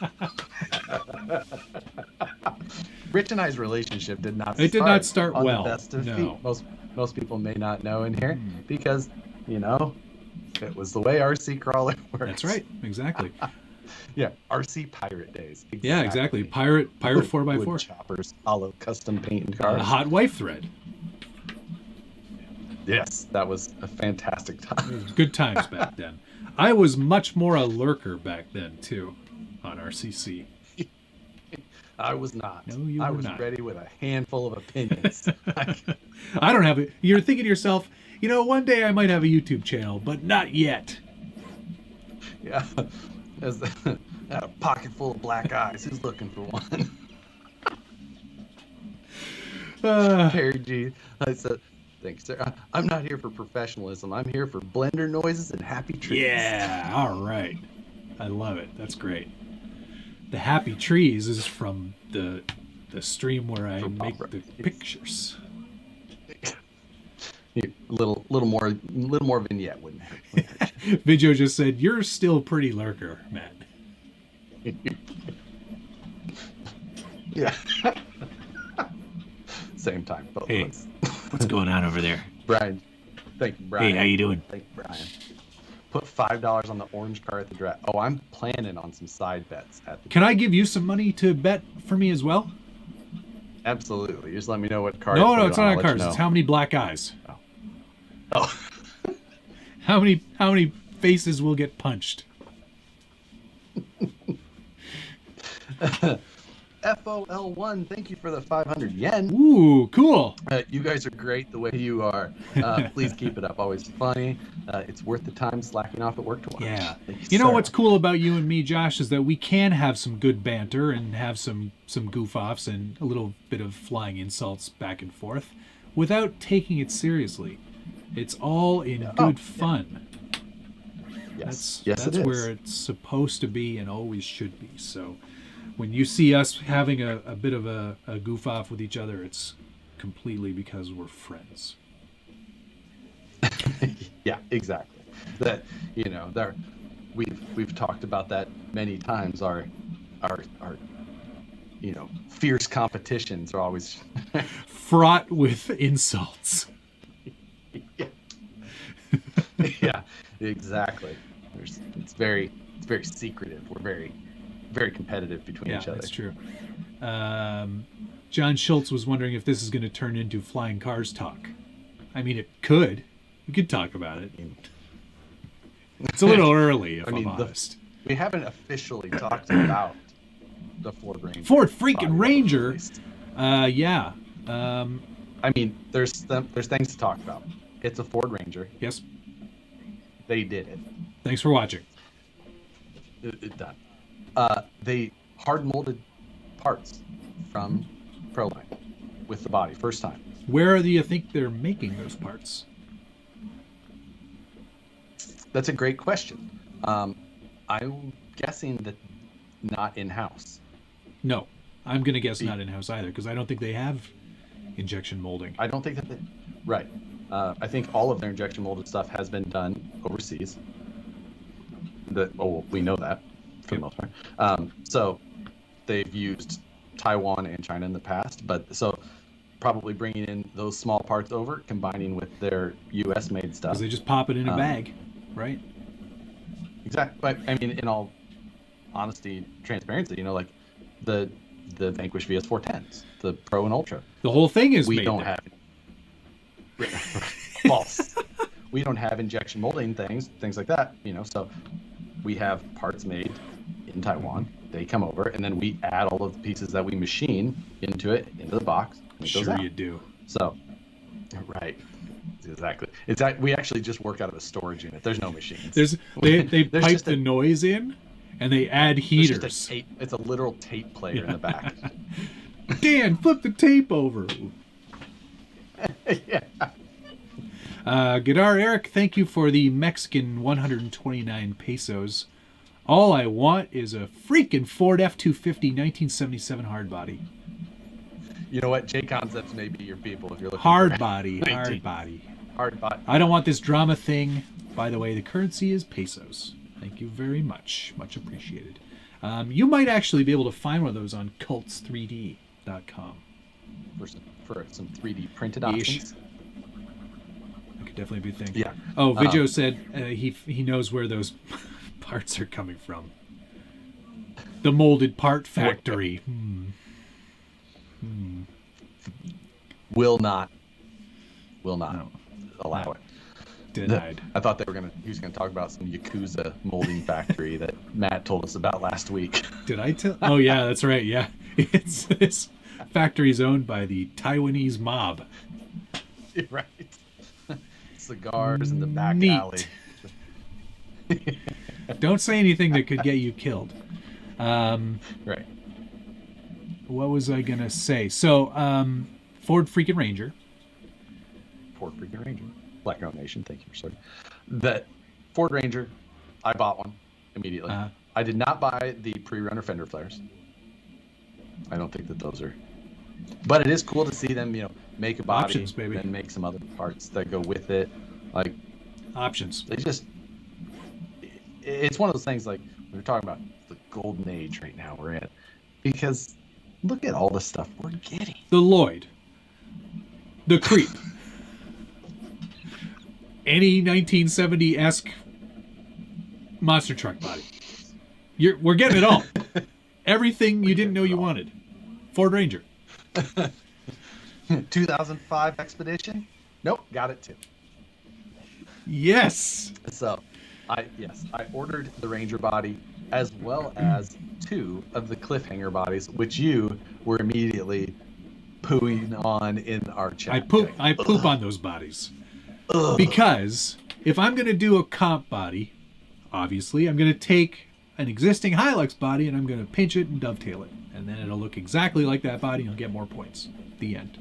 Rich and I's relationship did not start well. The best of feet. Most people may not know in here because, it was the way RC Crawler works. That's right. Exactly. Yeah, RC Pirate days. Exactly. Yeah, exactly. Pirate 4x4. Wood choppers, hollow custom painted cars. Hot wife thread. Yes, that was a fantastic time. Good times back then. I was much more a lurker back then, too, on RCC. I was not. No, you were I was not. ready with a handful of opinions. I don't have it. You're thinking to yourself, one day I might have a YouTube channel, but not yet. Yeah. As a pocket full of black eyes. Who's looking for one? Harry G. I said, thanks, sir. I'm not here for professionalism. I'm here for blender noises and happy trees. Yeah, all right. I love it. That's great. The happy trees is from the stream where I make the pictures. little more vignette wouldn't hurt you. Video just said, "You're still pretty lurker, Matt." Yeah. Same time. Both Hey, of us. what's going on over there? Brian. Thank you, Brian. Hey, how you doing? Thank you, Brian. Put $5 on the orange car at the draft. Oh, I'm planning on some side bets at the. Can I give you some money to bet for me as well? Absolutely. You just let me know what car. No, it's not on cars. It's how many black eyes. Oh. How many faces will get punched? FOL1, thank you for the 500 yen. Ooh, cool. You guys are great the way you are. Please keep it up. Always funny. It's worth the time slacking off at work to watch. Yeah. Thank You know sir. what's cool about you and me, Josh, is that we can have some good banter and have some goof offs and a little bit of flying insults back and forth without taking it seriously. It's all in good fun. Yes. That's it is. where it's supposed to be and always should be. So when you see us having a bit of a goof off with each other, it's completely because we're friends. Yeah, exactly. That there we've talked about that many times. Our fierce competitions are always Fraught with insults. yeah, exactly. It's very secretive. We're very competitive between each other. That's true. John Schultz was wondering if this is going to turn into flying cars talk. I mean, it could. We could talk about it. It's a little early, if I'm honest. We haven't officially talked about the Ford Ranger. Ford freaking Ranger. Yeah. I mean, there's things to talk about. It's a Ford Ranger. Yes. They did it. Thanks for watching. It done. They hard molded parts from Proline with the body first time. Where do you think they're making those parts? That's a great question. I'm guessing that not in-house. No, I'm going to guess not in-house either, because I don't think they have injection molding. I don't think that right. I think all of their injection molded stuff has been done overseas. We know that for the most part. So they've used Taiwan and China in the past, but so probably bringing in those small parts over, combining with their U.S. made stuff. Because they just pop it in a bag, right? Exactly. But I mean, in all honesty, transparency, like the Vanquish VS410s, the Pro and Ultra. The whole thing is we made don't there. have false. We don't have injection molding things like that. So we have parts made in Taiwan. They come over, and then we add all of the pieces that we machine into the box. And it goes Sure out. you do. So, right. Exactly. We actually just work out of a storage unit. There's no machines. They There's pipe just the noise in, and they add There's heaters. just it's a literal tape player in the back. Dan, flip the tape over. Yeah. Gadar Eric, thank you for the Mexican 129 pesos. All I want is a freaking Ford F-250 1977 hardbody. You know what? J Concepts may be your people if you're looking Hard for body. Hard body. I don't want this drama thing. By the way, the currency is pesos. Thank you very much. Much appreciated. You might actually be able to find one of those on cults3d.com. For some 3D printed options. That could definitely be a thing. Yeah. Oh, Vidjo said he knows where those parts are coming from. The molded part factory. Will not allow it. Denied. I thought he was gonna talk about some Yakuza molding factory that Matt told us about last week. Did I tell? Oh yeah, that's right. Yeah, this factory is owned by the Taiwanese mob. Right. Cigars in the back Neat. alley. Don't say anything that could get you killed. Right. What was I gonna say? So, Ford freaking Ranger. Ford freaking Ranger. Black Girl Nation, thank you for starting. That Ford Ranger, I bought one immediately. I did not buy the pre-runner fender flares. I don't think that those are But it is cool to see them, make a body, Options, baby. and make some other parts that go with it. Like Options. It's one of those things like we were talking about the golden age right now we're in, because look at all the stuff we're getting. The Lloyd. The Creep. Any 1970-esque monster truck body. We're getting it all. Everything you didn't know you wanted. Ford Ranger. 2005 Expedition? Nope, got it too. Yes. So, I ordered the Ranger body as well as 2 of the Cliffhanger bodies, which you were immediately pooing on in our chat. I poop on those bodies. Ugh. Because if I'm going to do a comp body, obviously, I'm going to take an existing Hilux body and I'm going to pinch it and dovetail it. And then it'll look exactly like that body and you'll get more points. The end.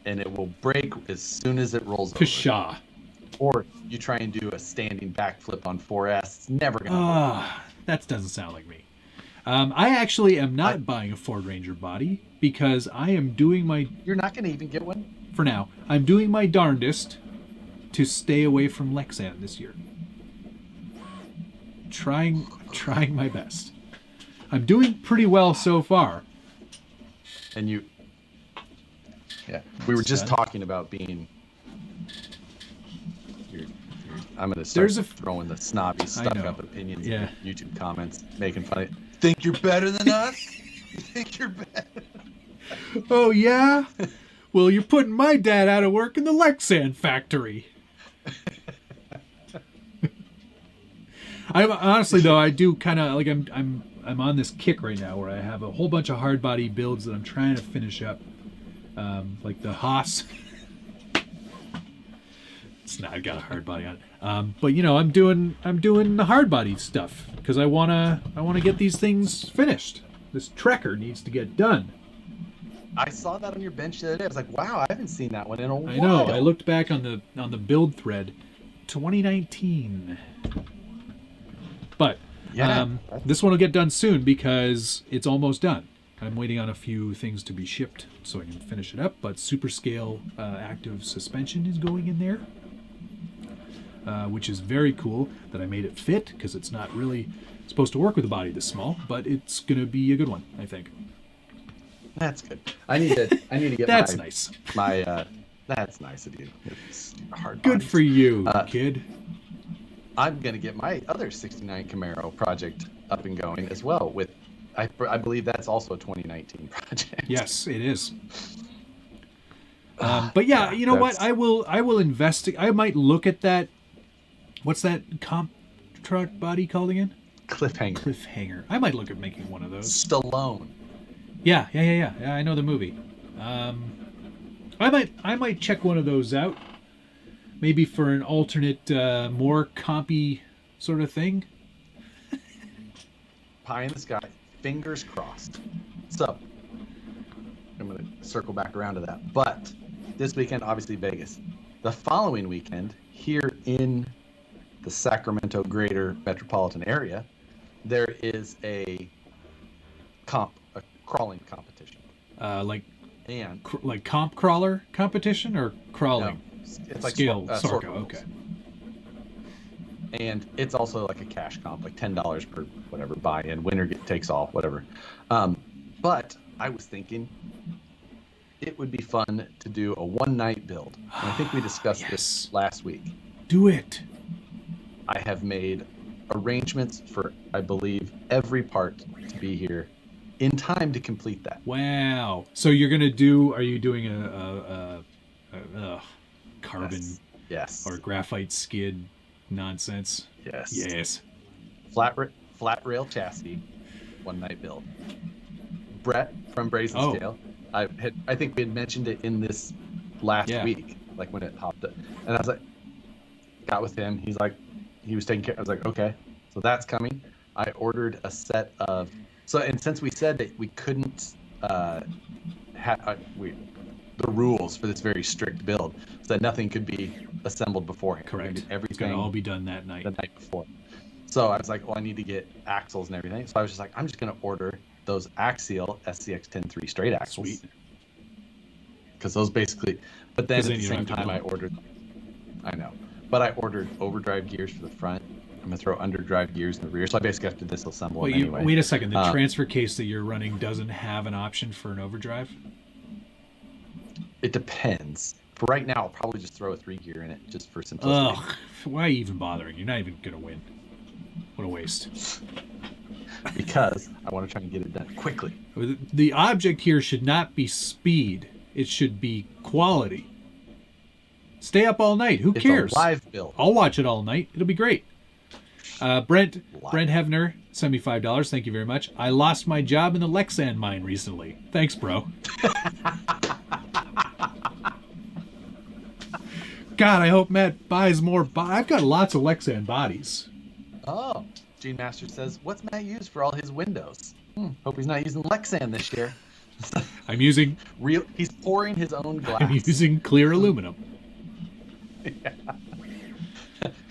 And it will break as soon as it rolls Pshaw. over. Or you try and do a standing backflip on 4S. It's never going to work. That doesn't sound like me. I actually am not buying a Ford Ranger body because I am doing my... You're not going to even get one? For now. I'm doing my darndest to stay away from Lexan this year. Trying my best. I'm doing pretty well so far. And you... Yeah. We were just talking about being... I'm going to start throwing the snobby, stuck-up opinions in YouTube comments, making fun of... Think you're better than us? You think you're better? Oh, yeah? Well, you're putting my dad out of work in the Lexan factory. Honestly, though, I do kind of like I'm on this kick right now where I have a whole bunch of hard body builds that I'm trying to finish up, like the Haas. It's not got a hard body on it, but I'm doing the hard body stuff because I wanna get these things finished. This Trekker needs to get done. I saw that on your bench the other day. I was like, wow, I haven't seen that one in a while. I know. I looked back on the build thread, 2019. But this one will get done soon because it's almost done. I'm waiting on a few things to be shipped so I can finish it up. But super scale active suspension is going in there, which is very cool that I made it fit because it's not really supposed to work with a body this small, but it's going to be a good one, I think. That's good. I need to get That's nice. That's nice of you. It's hard. Good for you, kid. I'm gonna get my other '69 Camaro project up and going as well. With, I believe that's also a 2019 project. Yes, it is. But yeah, you know what? I will investigate. I might look at that. What's that comp truck body called again? Cliffhanger. I might look at making one of those. Stallone. Yeah. I know the movie. I might check one of those out. Maybe for an alternate, more compy sort of thing. Pie in the sky. Fingers crossed. So, I'm going to circle back around to that. But this weekend, obviously Vegas. The following weekend, here in the Sacramento greater metropolitan area, there is a crawling competition. Like comp crawler competition or crawling? No, it's like scale Sarco. Okay. And it's also like a cash comp, like $10 per whatever buy-in. Winner takes all, whatever. But I was thinking it would be fun to do a one-night build. And I think we discussed this last week. Do it. I have made arrangements for, I believe, every part to be here in time to complete that. Wow. So you're going to do, are you doing a carbon yes. or graphite skid nonsense? Yes. Flat rail chassis, one night build. Brett from Brazen Scale, I think we had mentioned it in this last week, like when it hopped up. And I was like, got with him. He's like, he was taking care. I was like, okay, so that's coming. I ordered a set of, and since we said that we couldn't the rules for this very strict build, so that nothing could be assembled beforehand. Correct. Everything it's going to all be done that night. The night before. So I was like, well, I need to get axles and everything. So I was just like, I'm just going to order those axial SCX-103 straight axles. Sweet. Because those basically, but then at then the you don't same have to time I build ordered, I know, but I ordered overdrive gears for the front. I'm gonna throw underdrive gears in the rear, so I basically have to disassemble them anyway. Wait a second. The transfer case that you're running doesn't have an option for an overdrive? It depends. For right now, I'll probably just throw a 3-gear in it, just for simplicity. Ugh, why even bothering? You're not even gonna win. What a waste. Because I want to try and get it done quickly. The object here should not be speed. It should be quality. Stay up all night. Who cares? It's a live build. I'll watch it all night. It'll be great. Brent Hevner sent me $5. Thank you very much. I lost my job in the Lexan mine recently. Thanks, bro. God, I hope Matt buys more. I've got lots of Lexan bodies. Oh, Gene Master says, what's Matt use for all his windows? Hope he's not using Lexan this year. I'm using He's pouring his own glass. I'm using clear aluminum. Yeah.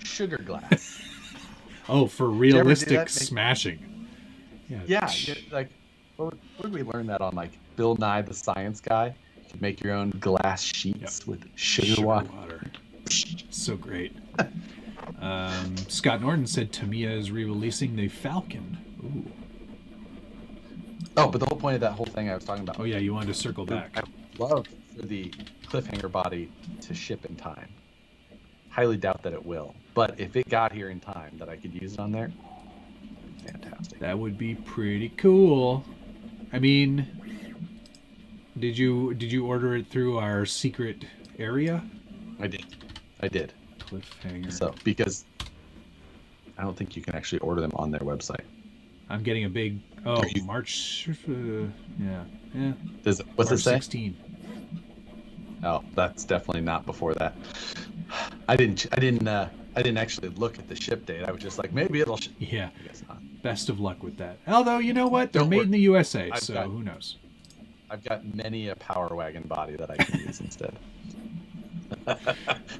Sugar glass. Oh, for realistic smashing. Yeah, like where did we learn that on? Like Bill Nye the Science Guy. You could make your own glass sheets with sugar water. So great. Scott Norton said Tamiya is re-releasing the Falcon. Ooh. Oh, but the whole point of that whole thing I was talking about. Oh yeah, you wanted to circle back. I love for the cliffhanger body to ship in time. Highly doubt that it will, but if it got here in time that I could use it on there, fantastic. That would be pretty cool. I mean, did you order it through our secret area? I did. Cliffhanger. So because I don't think you can actually order them on their website. I'm getting a big March. Yeah. What's March it say? 16. Oh, that's definitely not before that. I didn't actually look at the ship date. I was just like, maybe it'll. Yeah. I guess not. Best of luck with that. Although you know what, they're made in the USA, so who knows? I've got many a Power Wagon body that I can use instead.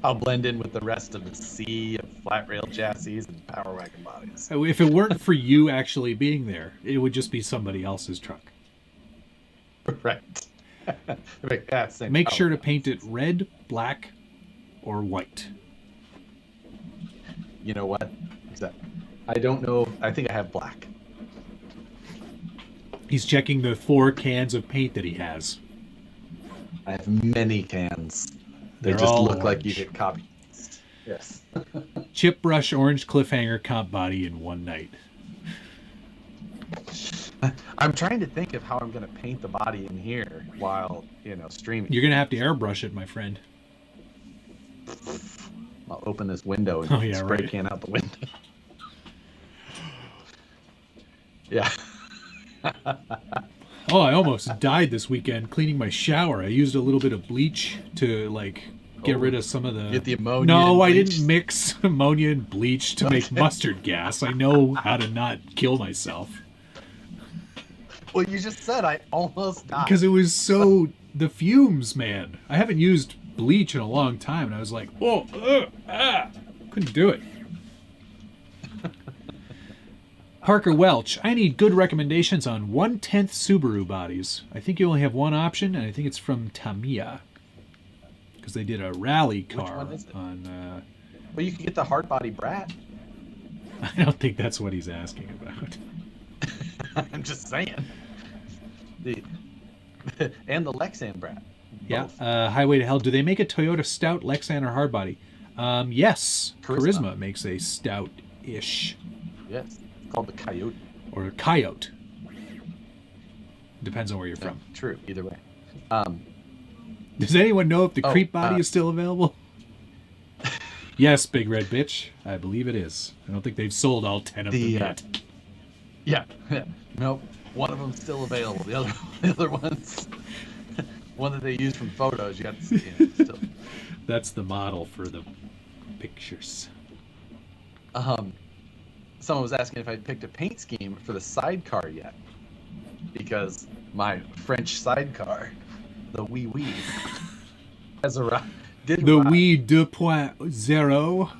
I'll blend in with the rest of the sea of flat rail chassis and Power Wagon bodies. If it weren't for you actually being there, it would just be somebody else's truck. Right. Make sure to paint it red, black, or white. You know what? I don't know. I think I have black. He's checking the 4 cans of paint that he has. I have many cans. They They're just all look like orange. you get copied. Yes. Chip brush orange cliffhanger comp body in one night. I'm trying to think of how I'm going to paint the body in here while, streaming. You're going to have to airbrush it, my friend. I'll open this window and spray can out the window. Yeah. Oh, I almost died this weekend cleaning my shower. I used a little bit of bleach to get rid of some of the. Get the ammonia. No, I didn't mix ammonia and bleach to make mustard gas. I know how to not kill myself. Well, you just said I almost died. Because it was the fumes, man. I haven't used bleach in a long time, and I was like, couldn't do it. Parker Welch, I need good recommendations on 1/10 Subaru bodies. I think you only have one option, and I think it's from Tamiya. Because they did a rally car. Which one is it? On. Well, you can get the hard body Brat. I don't think that's what he's asking about. I'm just saying. And the Lexan Brat. Yeah. Highway to Hell. Do they make a Toyota Stout, Lexan, or hardbody? Yes. Charisma makes a Stout-ish. Yes. Called the Coyote. Or a Coyote. Depends on where you're from. True. Either way. Does anyone know if the creep body is still available? Yes, Big Red Bitch. I believe it is. I don't think they've sold all 10 of them yet. Yeah. Nope. One of them's still available. The other one's one that they use from photos. You have to see it still. That's the model for the pictures. Someone was asking if I'd picked a paint scheme for the sidecar yet, because my French sidecar, the Wee Wee, has arrived. The Wee 2.0.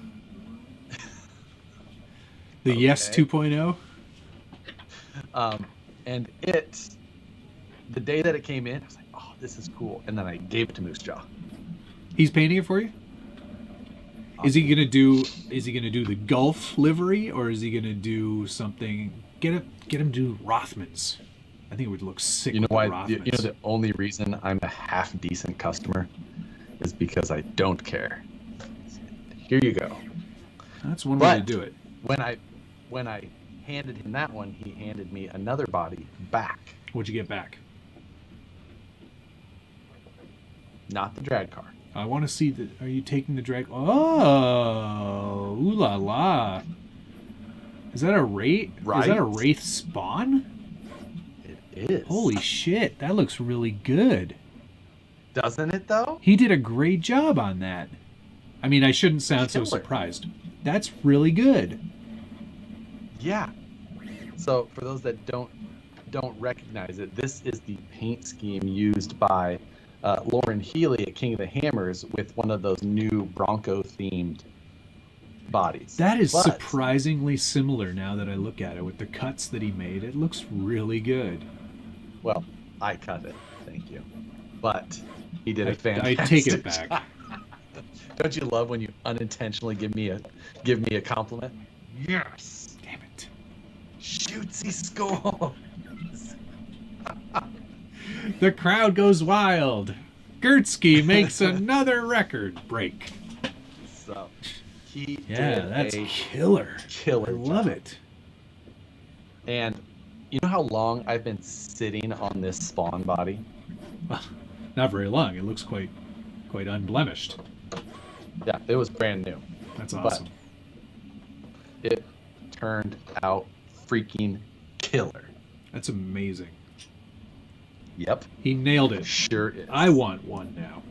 The Yes 2.0. And the day that it came in, I was like, oh, this is cool. And then I gave it to Moose Jaw. He's painting it for you? Is he gonna do the Gulf livery, or is he gonna do something? Get him to do Rothmans. I think it would look sick. You know with why? Rothmans. You know the only reason I'm a half decent customer is because I don't care. Here you go. That's one way to do it. When I handed him that one, he handed me another body back. What'd you get back? Not the drag car. I want to see the. Are you taking the drag? Oh, ooh la la! Is that a Wraith? Right. Is that a Wraith spawn? It is. Holy shit! That looks really good. Doesn't it though? He did a great job on that. I mean, I shouldn't sound so Killer. surprised. That's really good. Yeah. So for those that don't recognize it, this is the paint scheme used by Lauren Healy at King of the Hammers with one of those new Bronco themed bodies. That is But- surprisingly similar now that I look at it with the cuts that he made. It looks really good. Well, I cut it. Thank you. But he did a I fantastic take it back. job. Don't you love when you unintentionally give me a compliment? Yes. Damn it. Shootsy score. The crowd goes wild. Gertzky makes another record break. So he Yeah, did that's a killer. killer I love job. it. And you know how long I've been sitting on this spawn body? Not very long. It looks quite unblemished. Yeah, it was brand new. That's awesome. It turned out freaking killer. That's amazing. Yep, He nailed it. sure is. I want one now.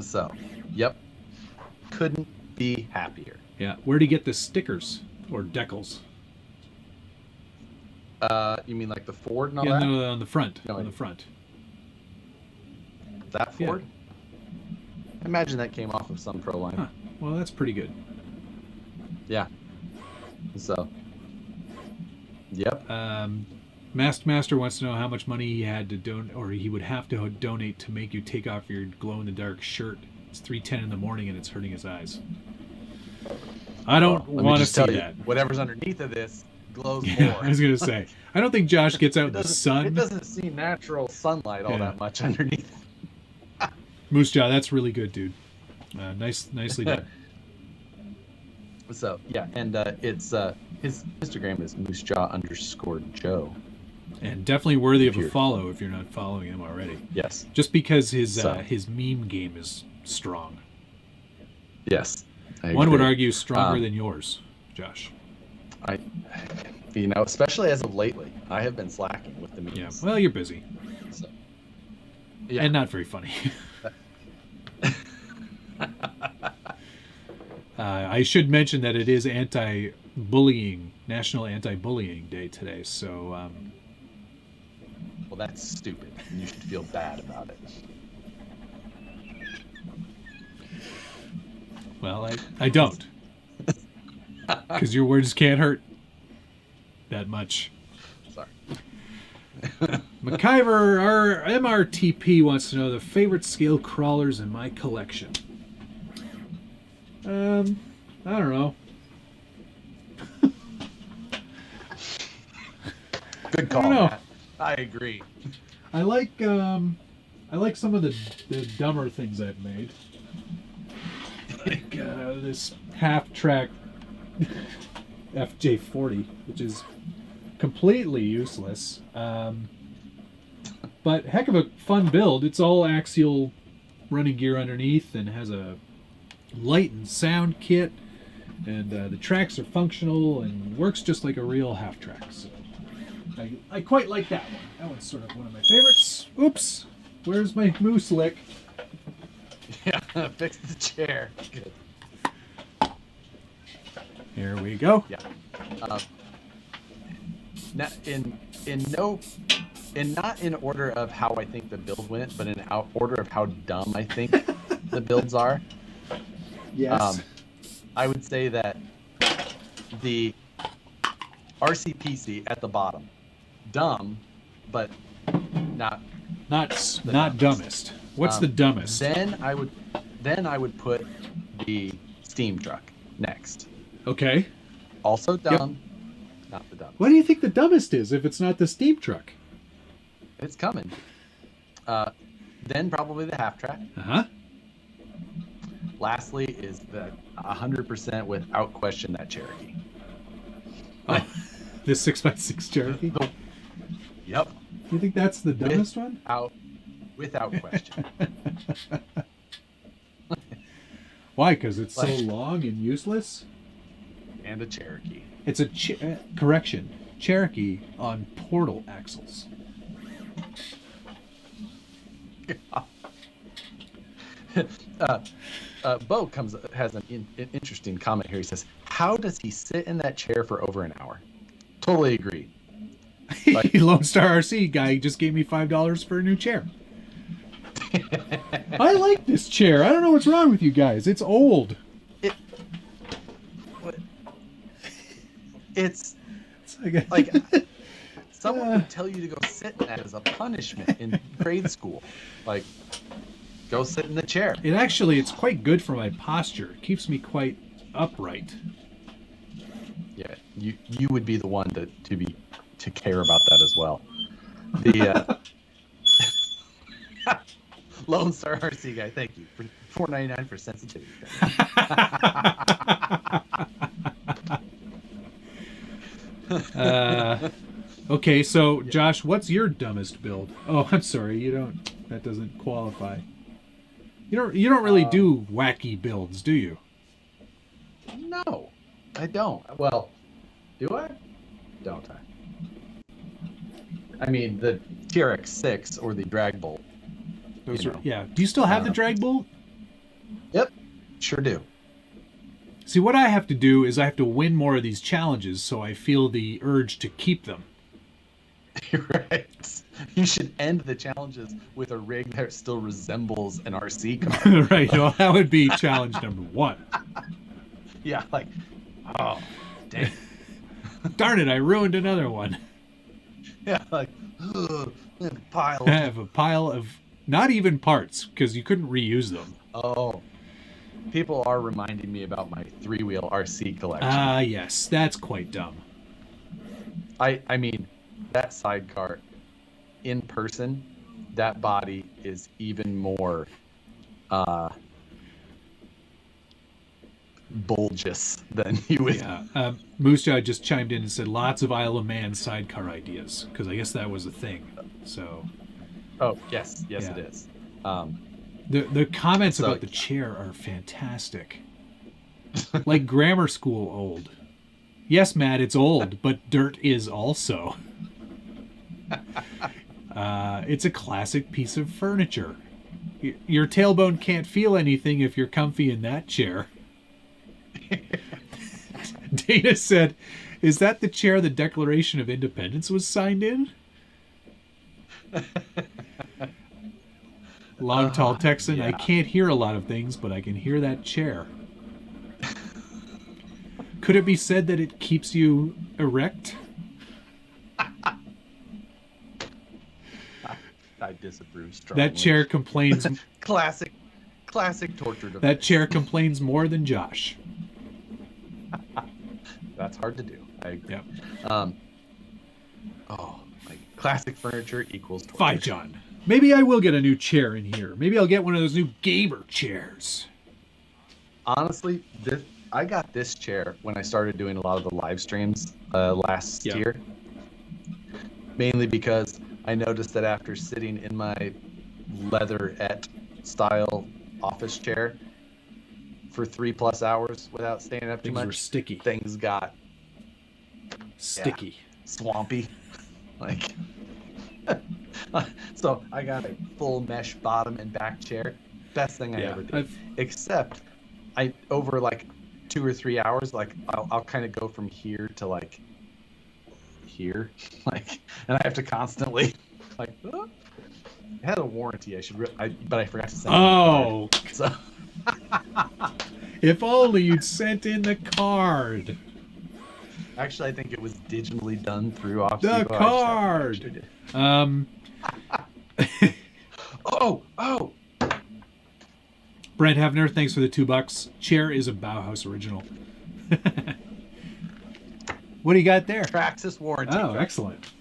So, yep, couldn't be happier. Yeah. Where'd he get the stickers or decals? You mean like the Ford and all Yeah, that? no, on the front. No, on the front. That Yeah. Ford? I imagine that came off of some Proline. Huh. Well, that's pretty good. Yeah. So, yep. Masked Master wants to know how much money he had to donate, or he would have to donate to make you take off your glow-in-the-dark shirt. It's 3:10 in the morning and it's hurting his eyes. I don't Let me want to just see tell you, that. Whatever's underneath of this glows Yeah, more. I was gonna say. I don't think Josh gets out in the It sun. doesn't see natural sunlight all Yeah. that much underneath. Moose Jaw, that's really good, dude. Nicely done. So yeah, and it's his Instagram is moosejaw_Joe. And definitely worthy of a Here. follow if you're not following him already. Yes. Just because his So. his meme game is strong. Yes. I One would agree. argue stronger Um, than yours, Josh. Especially as of lately, I have been slacking with the memes. Yeah. Well, you're busy So, yeah. and not very funny. I should mention that it is National Anti-Bullying Day today. So Well, that's stupid. And you should feel bad about it. well, I don't, because your words can't hurt that much. Sorry. McIver, our MRTP wants to know the favorite scale crawlers in my collection. I don't know. Good call, I don't know. Matt. I agree. I like some of the dumber things I've made. Like this half-track FJ40, which is completely useless. But heck of a fun build. It's all axial running gear underneath and has a light and sound kit. And the tracks are functional and works just like a real half-track. So I quite like that one. That one's sort of one of my favorites. Oops. Where's my moose lick? Yeah, fix the chair. Good. Here we go. Yeah. Not in order of how I think the build went, but in order of how dumb I think the builds are. Yes. I would say that the RCPC at the bottom dumb, but not not dumbest. What's the dumbest? Then I would put the steam truck next. Okay. Also dumb, not the dumbest. What do you think the dumbest is if it's not the steam truck? It's coming. Then probably the half track. Uh-huh. Lastly is the 100% without question that Cherokee. Oh, the 6x6 Cherokee? Yep. You think that's the dumbest one? Without question. Why? Because it's so long and useless? And a Cherokee. It's a correction. Cherokee on portal axles. Bo has an interesting comment here. He says, "How does he sit in that chair for over an hour?" Totally agree. Like, Lone Star RC guy just gave me $5 for a new chair. I like this chair. I don't know what's wrong with you guys. It's old. It's like someone would tell you to go sit in that as a punishment in grade school. Like, go sit in the chair. It's quite good for my posture. It keeps me quite upright. Yeah, you would be the one to care about that as well. The Lone Star RC guy, thank you for $4.99 for sensitivity. Okay, so Josh, what's your dumbest build? Oh, I'm sorry, that doesn't qualify. You don't really do wacky builds, do you? No, I don't. Well, do I? Don't I? I mean, the TRX-6 or the drag bolt. Those are, yeah. Do you still have the drag bolt? Yep, sure do. See, what I have to do is I have to win more of these challenges, so I feel the urge to keep them. You're right. You should end the challenges with a rig that still resembles an RC car. Right. Well, that would be challenge number 1. Yeah, like, oh, dang. Darn it, I ruined another one. Yeah, like, ugh, I have a pile of not even parts, because you couldn't reuse them. Oh. People are reminding me about my 3-wheel RC collection. Ah, yes. That's quite dumb. I mean, that sidecar, in person, that body is even more bulgous than you would. Yeah. Moose Jaw just chimed in and said lots of Isle of Man sidecar ideas, because I guess that was a thing. So. Oh, yes. Yes, yeah. It is. The comments about the chair are fantastic. Like grammar school old. Yes, Matt, it's old, but dirt is also. It's a classic piece of furniture. Your tailbone can't feel anything if you're comfy in that chair. Dana said, "Is that the chair the Declaration of Independence was signed in?" Long Tall Texan, yeah. I can't hear a lot of things, but I can hear that chair. Could it be said that it keeps you erect? I disapprove strongly. That chair complains... Classic torture device. That chair complains more than Josh. That's hard to do. I agree. Yep. Like classic furniture equals torture. Fine, John. Maybe I will get a new chair in here. Maybe I'll get one of those new gamer chairs. Honestly, I got this chair when I started doing a lot of the live streams last year. Mainly because I noticed that after sitting in my leatherette style office chair for 3+ hours without staying up too much, were sticky. Things got sticky, swampy. Like, so I got a full mesh bottom and back chair. Best thing I ever did. Except, over like 2 or 3 hours, like I'll kind of go from here to like here, like, and I have to constantly like. It had a warranty. But I forgot to send. Oh. So. If only you'd sent in the card. Actually, I think it was digitally done through off. The card. Oh. Brent Hefner, thanks for the $2. Chair is a Bauhaus original. What do you got there? Traxxas warranty. Oh, excellent.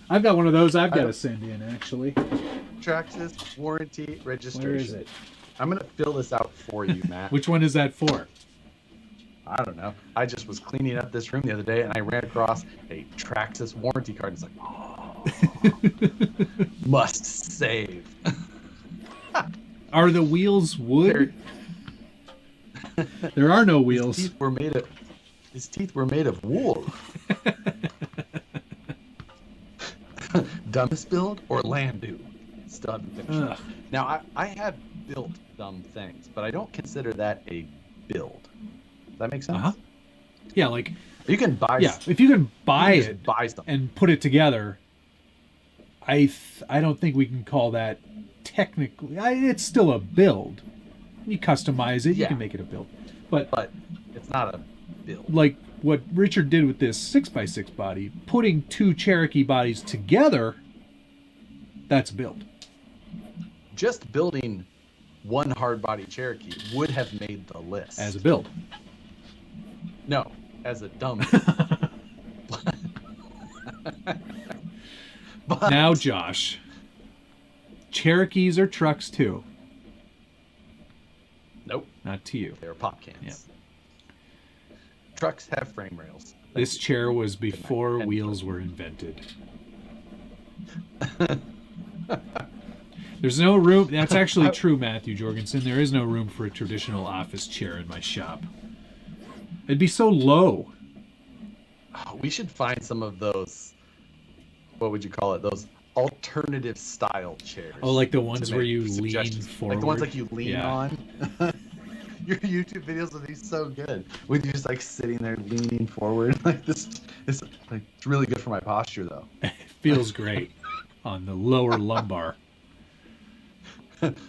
I've got one of those I've got to send in, actually. Traxxas warranty registration. Where is it? I'm going to fill this out for you, Matt. Which one is that for? I don't know. I just was cleaning up this room the other day, and I ran across a Traxxas warranty card. It's like, oh, must save. Are the wheels wood? There are no wheels. His teeth were made of wool. Dumbest build, Orlando. Stud finish. Now, I have built dumb things, but I don't consider that a build. Does that make sense? Uh-huh. Yeah, like you can buy. Yeah, if you can buy it buy stuff and put it together, I don't think we can call that technically. It's still a build. You customize it, you can make it a build, but it's not a build. Like what Richard did with this 6x6 body, putting two Cherokee bodies together, that's a build. Just building one hard body Cherokee would have made the list as a build. No, as a dumb. But now, Josh, Cherokees are trucks too. Nope. Not to you. They're pop cans. Yeah. Trucks have frame rails. This chair was before wheels were invented. There's no room. That's actually true, Matthew Jorgensen. There is no room for a traditional office chair in my shop. It'd be so low. Oh, we should find some of those. What would you call it? Those alternative style chairs. Oh, like the ones where you lean forward. Like the ones like you lean on. Your YouTube videos of these so good. With you just like sitting there leaning forward like this. It's like it's really good for my posture though. It feels great on the lower lumbar.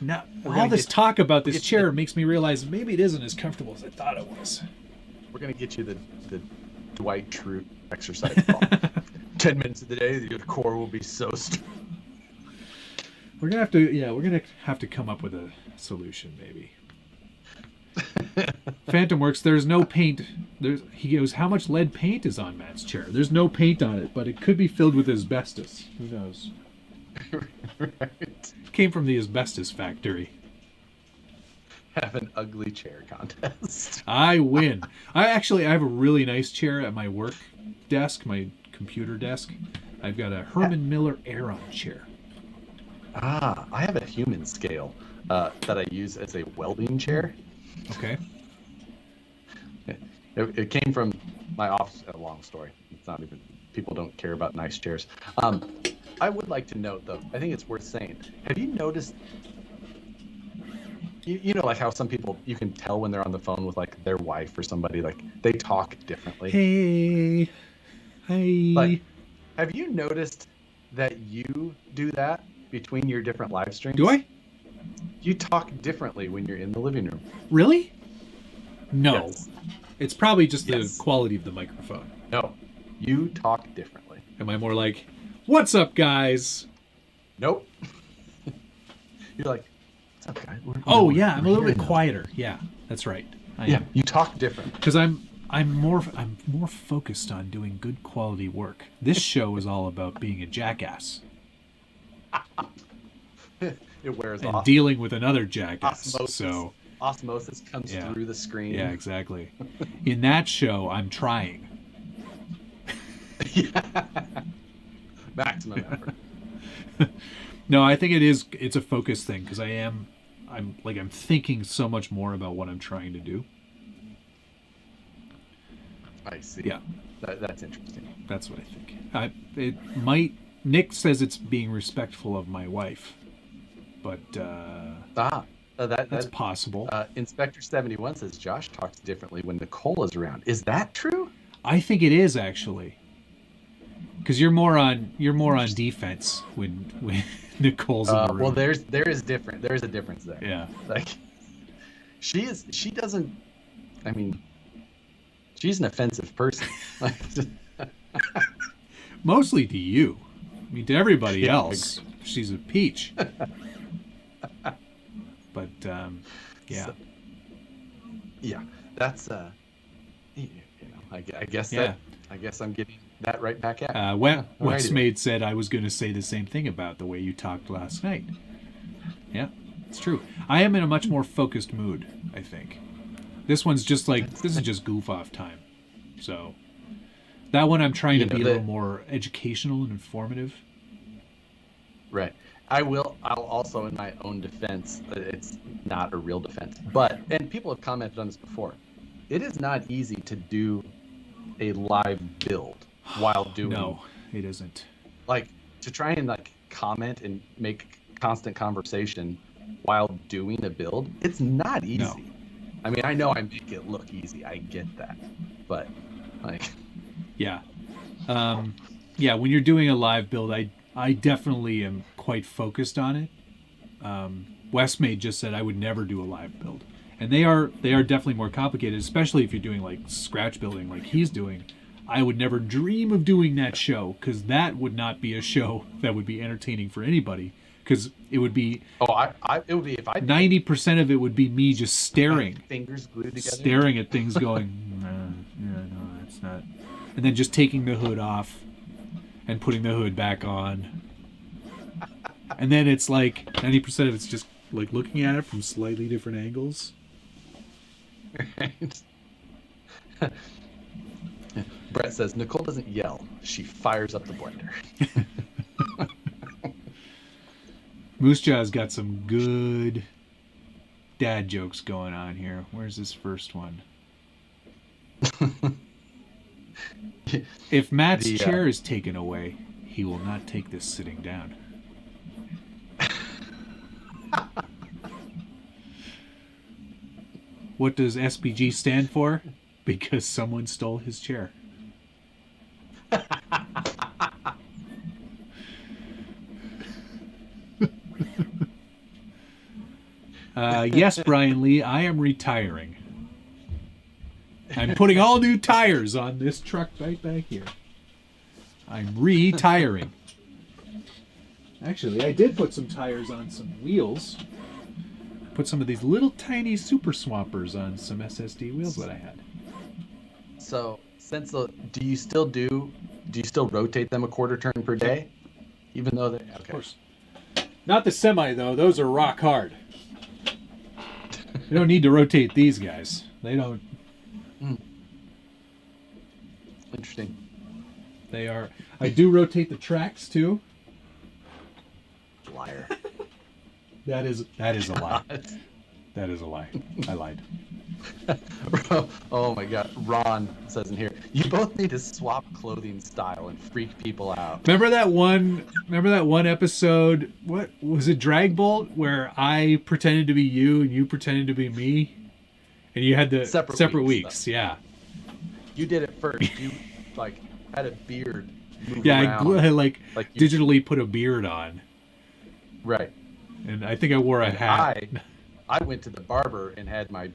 Now, all this talk about this chair makes me realize maybe it isn't as comfortable as I thought it was. We're gonna get you the Dwight Schrute exercise ball. 10 minutes of the day, your core will be so strong. We're gonna have to come up with a solution, maybe. Phantom Works, there's no paint. He goes, how much lead paint is on Matt's chair? There's no paint on it, but it could be filled with asbestos. Who knows? Right. Came from the asbestos factory. Have an ugly chair contest. I win. I have a really nice chair at my work desk, my computer desk. I've got a Herman Miller Aeron chair. I have a human scale that I use as a welding chair. Okay. It came from my office. A long story. It's not even. People don't care about nice chairs. I would like to note, though, I think it's worth saying. Have you noticed? You know, like how some people, you can tell when they're on the phone with like their wife or somebody, like they talk differently. Hey. Like, have you noticed that you do that between your different live streams? Do I? You talk differently when you're in the living room. Really? No. Yes. It's probably just the quality of the microphone. No. You talk differently. Am I more like, what's up, guys? Nope. You're like, what's up, guys? I'm a little bit quieter. Yeah, that's right. You talk different. Because I'm more focused on doing good quality work. This show is all about being a jackass. It wears and off. Dealing with another jackass. Osmosis comes through the screen. Yeah, exactly. In that show, I'm trying. Maximum effort. No, I think it's a focus thing because I'm thinking so much more about what I'm trying to do. I see. Yeah. That's interesting. That's what I think. Nick says it's being respectful of my wife, but that's possible. Inspector 71 says Josh talks differently when Nicole is around. Is that true? I think it is actually. Because you're more on defense when Nicole's in the room. Well, there is a difference there. Yeah. Like she's an offensive person. Like, Mostly to you. I mean, to everybody else, she's a peach. But yeah. So, yeah, that's you know, I guess Yeah. I guess I'm getting that right back at. Westmaid said I was going to say the same thing about the way you talked last night. Yeah, it's true. I am in a much more focused mood, I think. This one's just like, this is just goof off time. So that one I'm trying to be a little more educational and informative. Right. I'll also, in my own defense, it's not a real defense, but, and people have commented on this before, it is not easy to do a live build while doing. No, it isn't. Like, to try and like comment and make constant conversation while doing a build, it's not easy. No. I mean, I know I make it look easy. I get that, but like, yeah, yeah. When you're doing a live build, I definitely am quite focused on it. Westmaid just said I would never do a live build, and they are definitely more complicated, especially if you're doing like scratch building like he's doing. I would never dream of doing that show, because that would not be a show that would be entertaining for anybody. Because it would be it would be if I 90% of it would be me just staring, fingers glued together, staring at things, going, no, that's not, and then just taking the hood off and putting the hood back on, and then it's like 90% of it's just like looking at it from slightly different angles. Right. Brett says Nicole doesn't yell; she fires up the blender. Moose Jaw's got some good dad jokes going on here. Where's this first one? If Matt's chair is taken away, he will not take this sitting down. What does SPG stand for? Because someone stole his chair. Yes, Brian Lee, I am retiring. I'm putting all new tires on this truck right back here. I'm retiring. Actually, I did put some tires on some wheels. Put some of these little tiny super swampers on some SSD wheels that I had. So, do you still rotate them a quarter turn per day? Even though they're... Okay. Of course. Not the semi, though. Those are rock hard. You don't need to rotate these guys. They don't... Interesting. They are... I do rotate the tracks, too. Liar. That is a lie. That is a lie. I lied. Oh my god. Ron says in here, you both need to swap clothing style and freak people out. Remember that one episode, what was it, Drag Bolt, where I pretended to be you and you pretended to be me? And you had the separate weeks. Yeah. You did it first. You like had a beard move yeah, around. I like digitally put a beard on. Right. And I think I wore a hat. I went to the barber and had my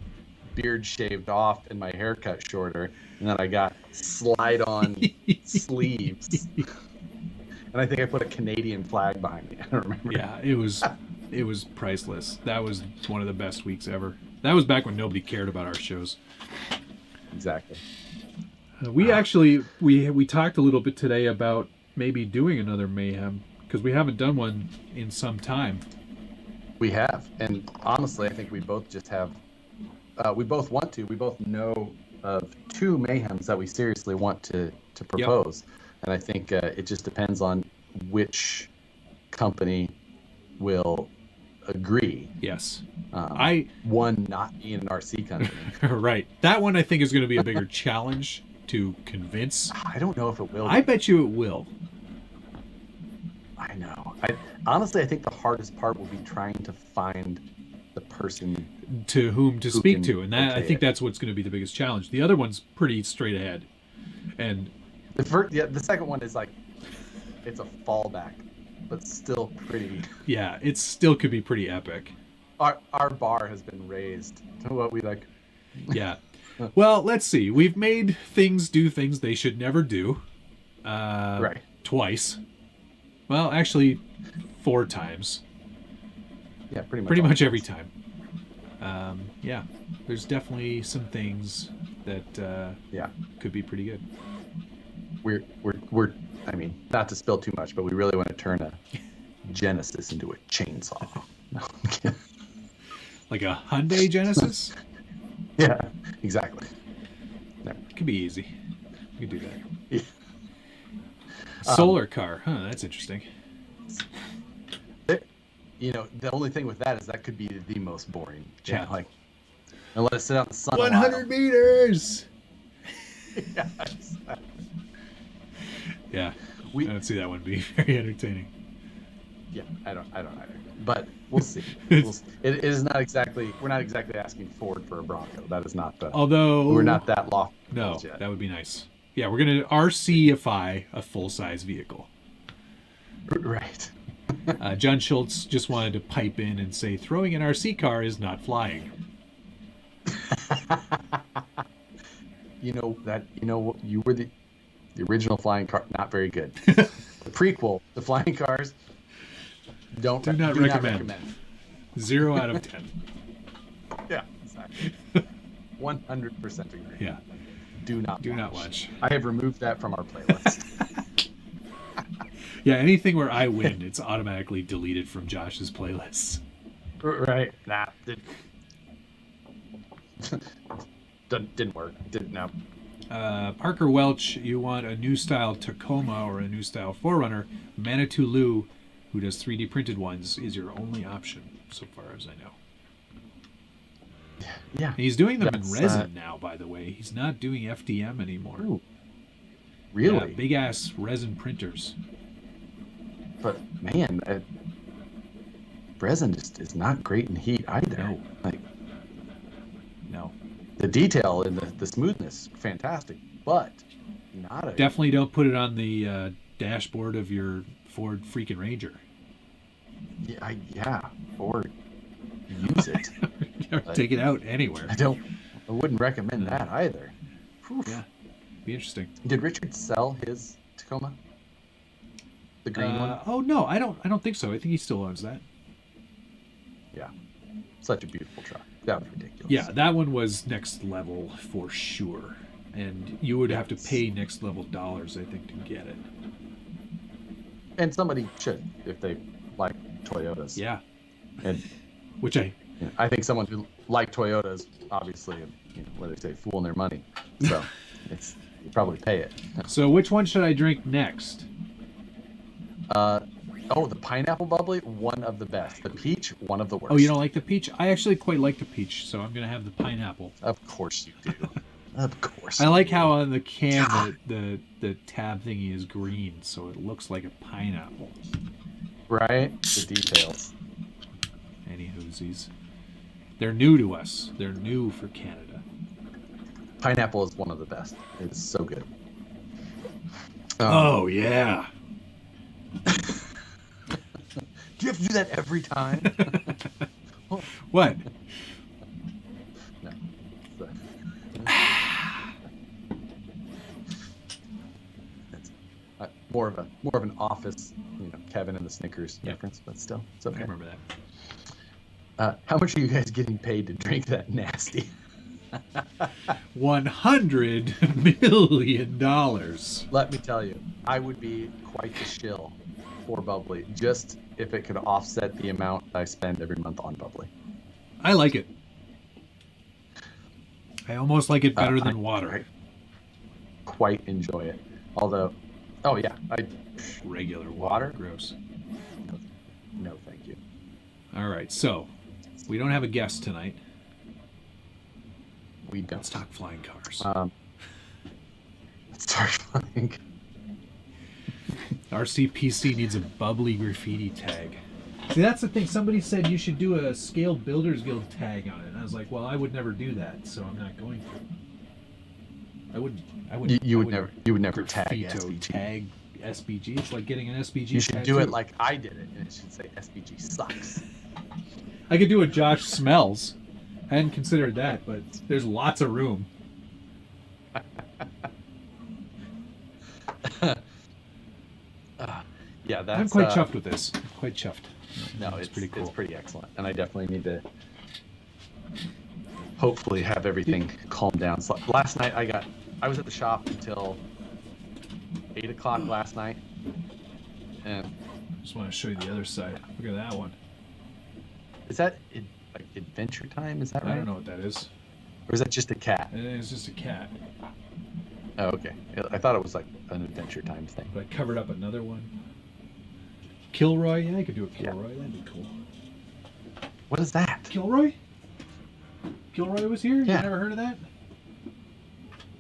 beard shaved off and my hair cut shorter, and then I got slide-on sleeves. And I think I put a Canadian flag behind me. I don't remember. Yeah, it was priceless. That was one of the best weeks ever. That was back when nobody cared about our shows. Exactly. We actually we talked a little bit today about maybe doing another Mayhem, because we haven't done one in some time. We have, and honestly, I think we both just have. We both want to. We both know of two Mayhems that we seriously want to propose, and I think it just depends on which company will agree. Yes. One not being an RC company. Right. That one I think is going to be a bigger challenge to convince. I don't know if it will. I bet you it will. I know. Honestly, I think the hardest part will be trying to find the person to whom to speak to, and that I think that's what's going to be the biggest challenge. The other one's pretty straight ahead, and the second one is like it's a fallback, but still pretty. Yeah, it still could be pretty epic. Our bar has been raised to what we like. Yeah. Well, let's see. We've made things do things they should never do. Right. Twice. Well, actually, 4 times. Yeah, pretty much. Pretty much every time. Yeah, there's definitely some things that could be pretty good. We're I mean, not to spill too much, but we really want to turn a Genesis into a chainsaw. Like a Hyundai Genesis? Yeah, exactly. No. Could be easy. We could do that. Yeah. Solar car. Huh, that's interesting. You know, the only thing with that is that could be the most boring. Yeah. Like, and let it sit out in the sun. 100 meters! Yeah, exactly. Yeah. I don't see that one being very entertaining. Yeah, I don't either. But we'll see. It is not exactly. We're not exactly asking Ford for a Bronco. That is not the. Although we're not that lofty. No, yet. that would be nice. Yeah, we're gonna RCify a full-size vehicle. Right. John Schultz just wanted to pipe in and say throwing an RC car is not flying. You were the original flying car, not very good. The prequel, the flying cars, do not recommend. 0 out of 10. Yeah, exactly. 100% agree. Yeah. Do not watch. I have removed that from our playlist. Yeah, anything where I win, it's automatically deleted from Josh's playlists. Right. Nah. Didn't work. No. Parker Welch, you want a new style Tacoma or a new style Forerunner. Manitou Lou, who does 3D printed ones, is your only option, so far as I know. Yeah. And he's doing them in resin now, by the way. He's not doing FDM anymore. Ooh. Really? Yeah, big ass resin printers. But man, resin just is not great in heat either. No. No. The detail and the smoothness, fantastic, but not a... Definitely don't put it on the dashboard of your Ford freaking Ranger. Yeah, or use it. Or take it out anywhere. I wouldn't recommend that either. Whew. Yeah, be interesting. Did Richard sell his Tacoma? The green one? Oh no, I don't think so. I think he still owns that. Yeah, such a beautiful truck. That was ridiculous. Yeah, that one was next level for sure, and you would have to pay next level dollars, I think, to get it. And somebody should if they like Toyotas. Yeah, and which I think someone who like Toyotas, obviously, what do they say, fooling their money. So you probably pay it. So which one should I drink next? The pineapple bubbly, one of the best. The peach, one of the worst. Oh, you don't like the peach? I actually quite like the peach, so I'm gonna have the pineapple. Of course you do. Of course. I like how on the can the tab thingy is green, so it looks like a pineapple. Right? The details. Any hoosies. They're new to us. They're new for Canada. Pineapple is one of the best. It's so good. Oh, yeah. Do you have to do that every time? What? No. That's more of an office, Kevin and the Snickers reference, but still, it's okay. I remember that. How much are you guys getting paid to drink that nasty? $100 million. Let me tell you, I would be quite the shill for bubbly, just if it could offset the amount I spend every month on bubbly. I like it. I almost like it better than water. I quite enjoy it. Although, regular water. Gross. No, thank you. All right, so we don't have a guest tonight. We don't. Let's talk flying cars. Let's start flying. RCPC needs a bubbly graffiti tag. See, that's the thing. Somebody said you should do a Scaled Builders Guild tag on it. And I was like, well, I would never do that, so I'm not going to. I wouldn't. You would never tag SBG. Tag SBG. It's like getting an SBG. You should tattoo. do it like I did it, and it should say SBG sucks. I could do a Josh Smells. I hadn't considered that, but there's lots of room. yeah, that's. I'm quite chuffed with this. Quite chuffed. No, it's pretty cool. It's pretty excellent, and I definitely need to hopefully have everything calm down. So last night I was at the shop until 8 o'clock last night, and Just want to show you the other side. Look at that one. is that like Adventure Time? Is that right? I don't know what that is. Or is that just a cat? It's just a cat. Oh, okay. I thought it was like an Adventure Time thing. But I covered up another one. Kilroy? Yeah, I could do a Kilroy. That'd be cool. What is that? Kilroy? Kilroy was here? Yeah. You never heard of that?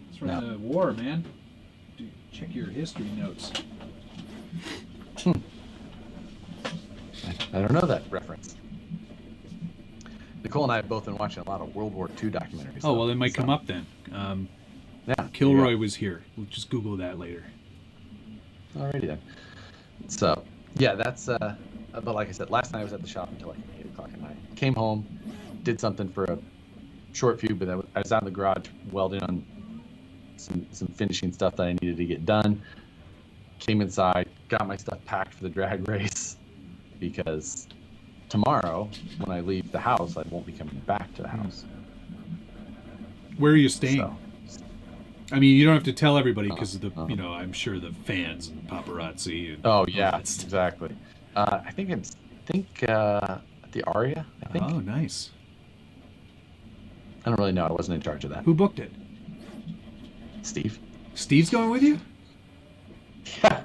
It's from No. the war, man. Dude, check your history notes. I don't know that reference. Nicole and I have both been watching a lot of World War II documentaries. Oh, well, it might come up then. Yeah. Kilroy was here. We'll just Google that later. Alrighty then. So, yeah, that's, but like I said, last night I was at the shop until like 8 o'clock at night. Came home, did something for a short few, but I was out in the garage welding on some finishing stuff that I needed to get done. Came inside, got my stuff packed for the drag race, because tomorrow, when I leave the house, I won't be coming back to the house. Where are you staying? So, I mean, you don't have to tell everybody because of the, I'm sure the fans and paparazzi. And oh yeah, exactly. I think at the Aria. I think. Oh, nice. I don't really know. I wasn't in charge of that. Who booked it? Steve. Steve's going with you? Yeah.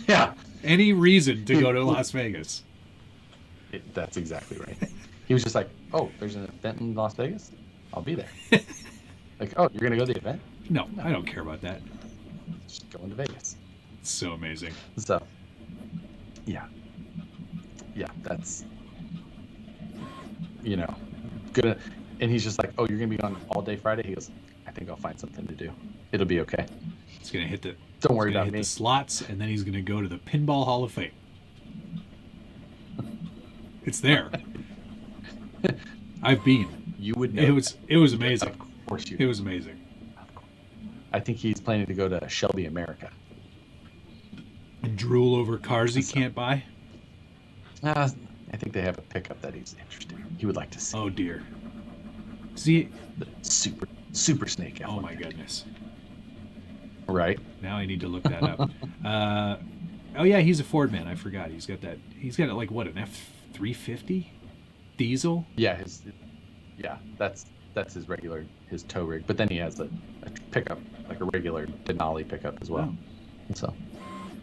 Yeah. Any reason to go to Las Vegas? That's exactly right. He was just like, "Oh, there's an event in Las Vegas. I'll be there." Like, "Oh, you're gonna go to the event?" No, I don't care about that. Just going to Vegas. It's so amazing. So, yeah, that's good. And he's just like, "Oh, you're gonna be on all day Friday?" He goes, "I think I'll find something to do. It'll be okay." He's gonna hit the. Don't worry he's gonna about hit me. the slots, and then he's gonna go to the Pinball Hall of Fame. It's there. I've been. You would know. It was amazing. Of course you. It was amazing. I think he's planning to go to Shelby, America. And drool over cars he can't buy. I think they have a pickup that he's interested in. He would like to see. Oh dear. See. The super snake. Oh my goodness. Right. Now I need to look that up. Oh yeah, he's a Ford man. I forgot. He's got like what, an F350 diesel? Yeah, that's his tow rig. But then he has a pickup, like a regular Denali pickup as well. Oh.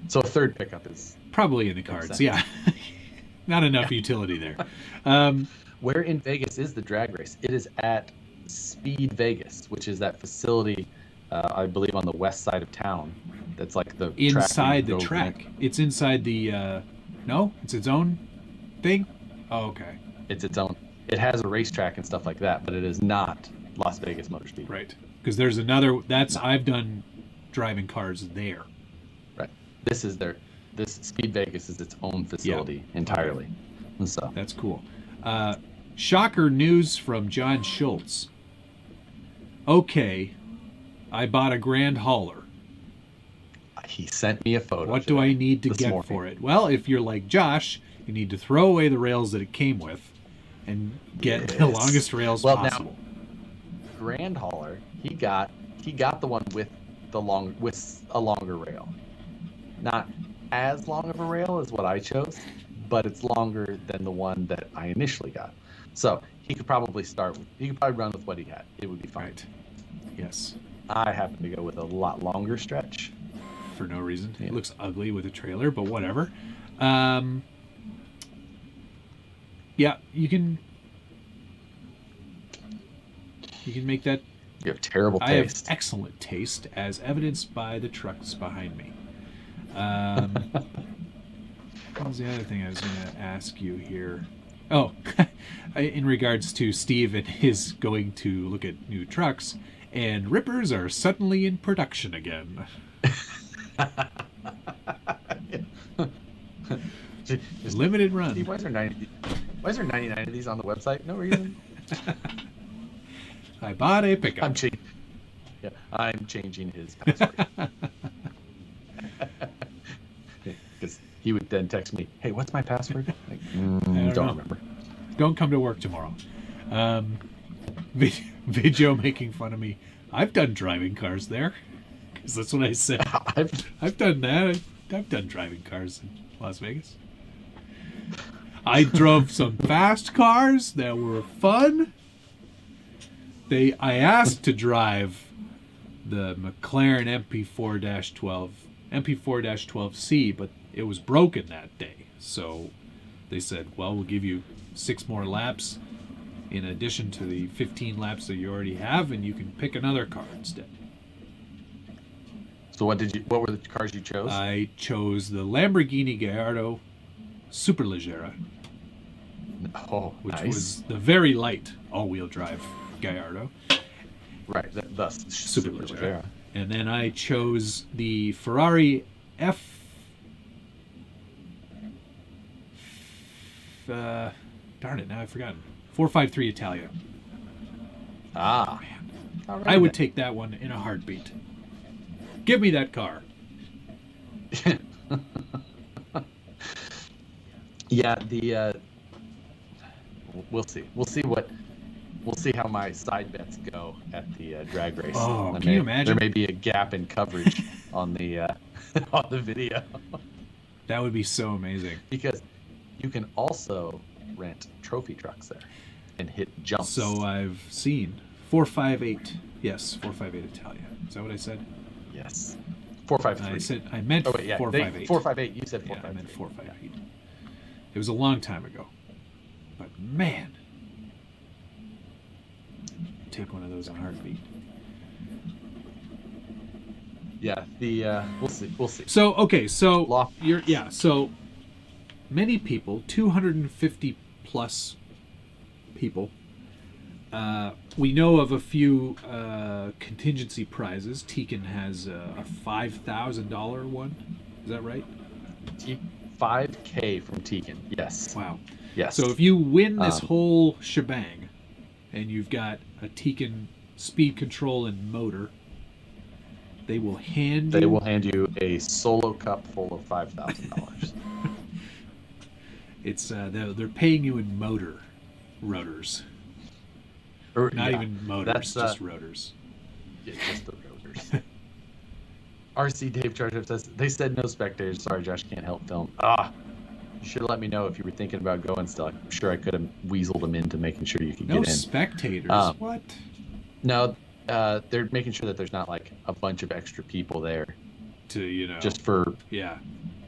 So a third pickup is probably in the cards. Yeah. Not enough utility there. Where in Vegas is the drag race? It is at Speed Vegas, which is that facility, I believe, on the west side of town. That's like the inside the track. It's inside the. No, it's its own thing. Oh, okay. It's its own. It has a racetrack and stuff like that, but it is not Las Vegas Motor Speed. Right. Because there's another. I've done driving cars there. Right. This Speed Vegas is its own facility entirely. Okay. And so that's cool. Shocker news from John Schultz. Okay, I bought a Grand Hauler. He sent me a photo. What do I need to get for it? Well, if you're like Josh, you need to throw away the rails that it came with and get the longest rails possible. Now, Grand Hauler, he got the one with a longer rail. Not as long of a rail as what I chose, but it's longer than the one that I initially got. So he could probably run with what he had. It would be fine. Right. Yes. I happen to go with a lot longer stretch. For no reason. Yeah. It looks ugly with a trailer, but whatever. Yeah, you can make that. You have terrible taste. I have excellent taste, as evidenced by the trucks behind me. What was the other thing I was going to ask you here? Oh, in regards to Steve and his going to look at new trucks, and Rippers are suddenly in production again. Limited run. Steve, why is there 99 of these on the website? No reason. I bought a pickup. I'm changing his password. he would then text me, "Hey, what's my password?" Like, don't remember. Don't come to work tomorrow. Video making fun of me. I've done driving cars there, because that's what I said. I've done that. I've done driving cars in Las Vegas. I drove some fast cars that were fun. I asked to drive the McLaren MP4-12C, but it was broken that day. So they said, well, we'll give you 6 more laps in addition to the 15 laps that you already have, and you can pick another car instead. So what were the cars you chose? I chose the Lamborghini Gallardo Superleggera. Oh, which nice. was the very light all-wheel drive Gallardo. Right, thus Superleggera. And then I chose the Ferrari darn it, now I've forgotten. 453 Italia. Ah, man. Right, I would take that one in a heartbeat. Give me that car. Yeah, we'll see. We'll see how my side bets go at the drag race. Oh, can you imagine? There may be a gap in coverage on the on the video. That would be so amazing. Because you can also rent trophy trucks there and hit jumps. So I've seen 458. Yes, 458 Italia. Is that what I said? Yes. 453. I meant 458. 458. You said 453. Yeah, I meant 458. It was a long time ago. But man, take one of those in a heartbeat. Yeah, we'll see. So so many people, 250 plus people. We know of a few contingency prizes. Tekin has a $5,000 one. Is that right? $5K from Tekin. Yes. Wow. Yes. So if you win this whole shebang, and you've got a Tekin speed control and motor, they will hand you a solo cup full of $5,000. It's they're paying you in rotors. Not even motors, just rotors. Yeah, just the rotors. RC Dave Charger says, they said no spectators. Sorry, Josh, can't help film. You should have let me know if you were thinking about going still. I'm sure I could have weaseled them into making sure you could get in. No spectators? What? No, they're making sure that there's not like a bunch of extra people there. To, just for... Yeah.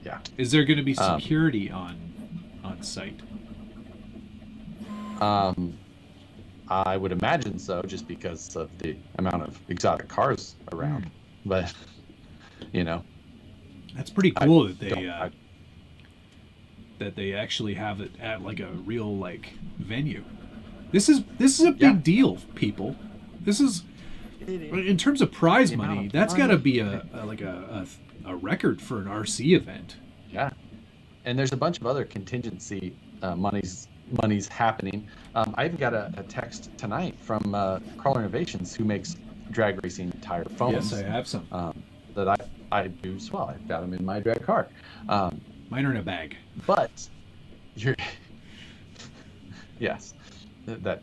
Yeah. Is there going to be security on site? I would imagine so, just because of the amount of exotic cars around. But, that's pretty cool that they actually have it at like a real venue. This is a big deal, people. This is, in terms of prize money, that's got to be a record for an RC event. Yeah, and there's a bunch of other contingency monies happening. I even got a text tonight from Crawler Innovations, who makes drag racing tire foams. Yes, I have some. That I do as well. I've got them in my drag car. Mine are in a bag. But yes, that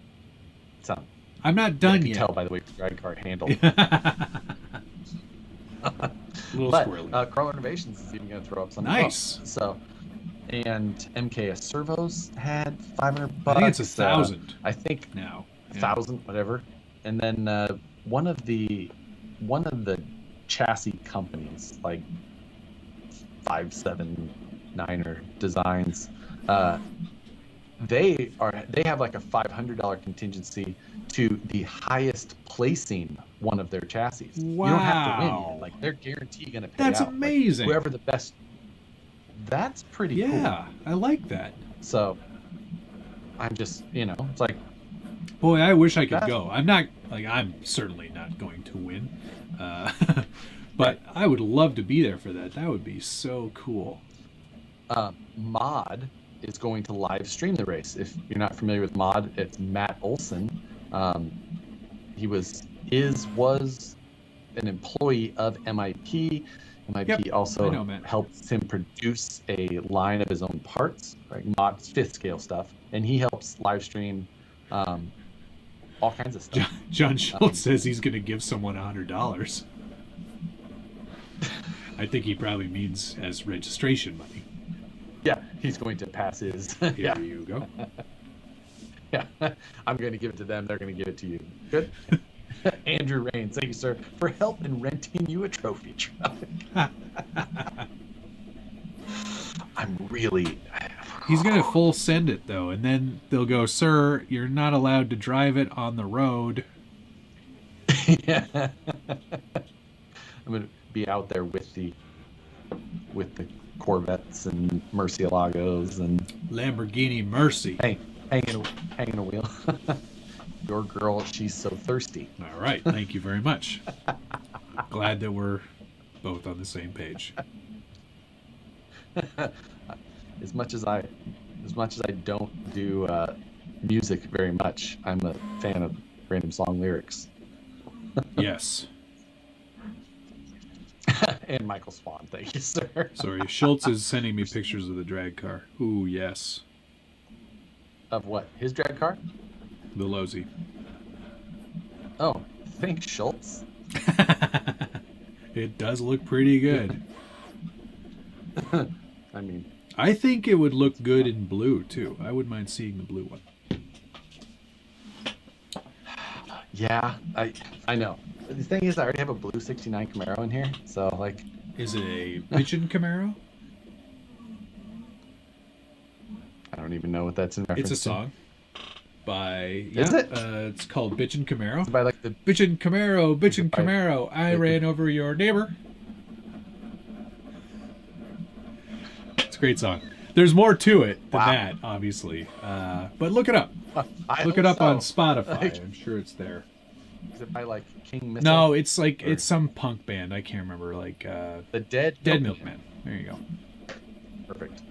sound. I'm not done yet. You can tell by the way the drag car handled. But Crawler Innovations is even going to throw up something. Nice. Else. So, and MKS Servos had $500. I think it's 1,000. I think now 1,000, whatever. And then one of the chassis companies, like 579er Designs, they have like a $500 contingency to the highest placing one of their chassis. Wow. You don't have to win. Like, they're guaranteed going to pay That's out. amazing. Whoever the best. That's pretty cool. Yeah, I like that. So I'm just, it's like, boy, I wish I could go. I'm certainly not going to win. But I would love to be there for that. That would be so cool. Mod is going to live stream the race. If you're not familiar with Mod, it's Matt Olson. He was an employee of MIP. MIP Yep, also I know, Matt. helps him produce a line of his own parts, like mod 5th scale stuff, and he helps live stream all kinds of stuff. John Schultz says he's going to give someone $100. I think he probably means as registration money. Yeah, he's going to pass his. Here Yeah, you go. yeah. I'm going to give it to them. They're going to give it to you. Good. Andrew Rains, thank you, sir, for help in renting you a trophy truck. I'm really. He's going to full send it, though, and then they'll go, sir, you're not allowed to drive it on the road. Yeah. I'm going to be out there with the Corvettes and Murcielagos and Lamborghini Mercy. hanging a wheel. Your girl, she's so thirsty. All right, thank you very much. Glad that we're both on the same page. As much as I don't do music very much, I'm a fan of random song lyrics. Yes. And Michael Swan, thank you, sir. Sorry, Schultz is sending me pictures of the drag car. Ooh, yes. Of what? His drag car? The Losi. Oh, thanks, Schultz. It does look pretty good. I mean, I think it would look good in blue, too. I wouldn't mind seeing the blue one. yeah, I know. The thing is, I already have a blue 69 Camaro in here, so, like... Is it a Bitchin' Camaro? I don't even know what that's in reference to. It's a song by... Is it? It's called Bitchin' Camaro. By, like, the... Bitchin' Camaro, Bitchin' Camaro, I ran over your neighbor. It's a great song. There's more to it than that, obviously. But look it up. Look it up on Spotify. I'm sure it's there. Is it by, like, King Missile? No, it's like it's some punk band. I can't remember. Like The Dead Milkmen. There you go. Perfect.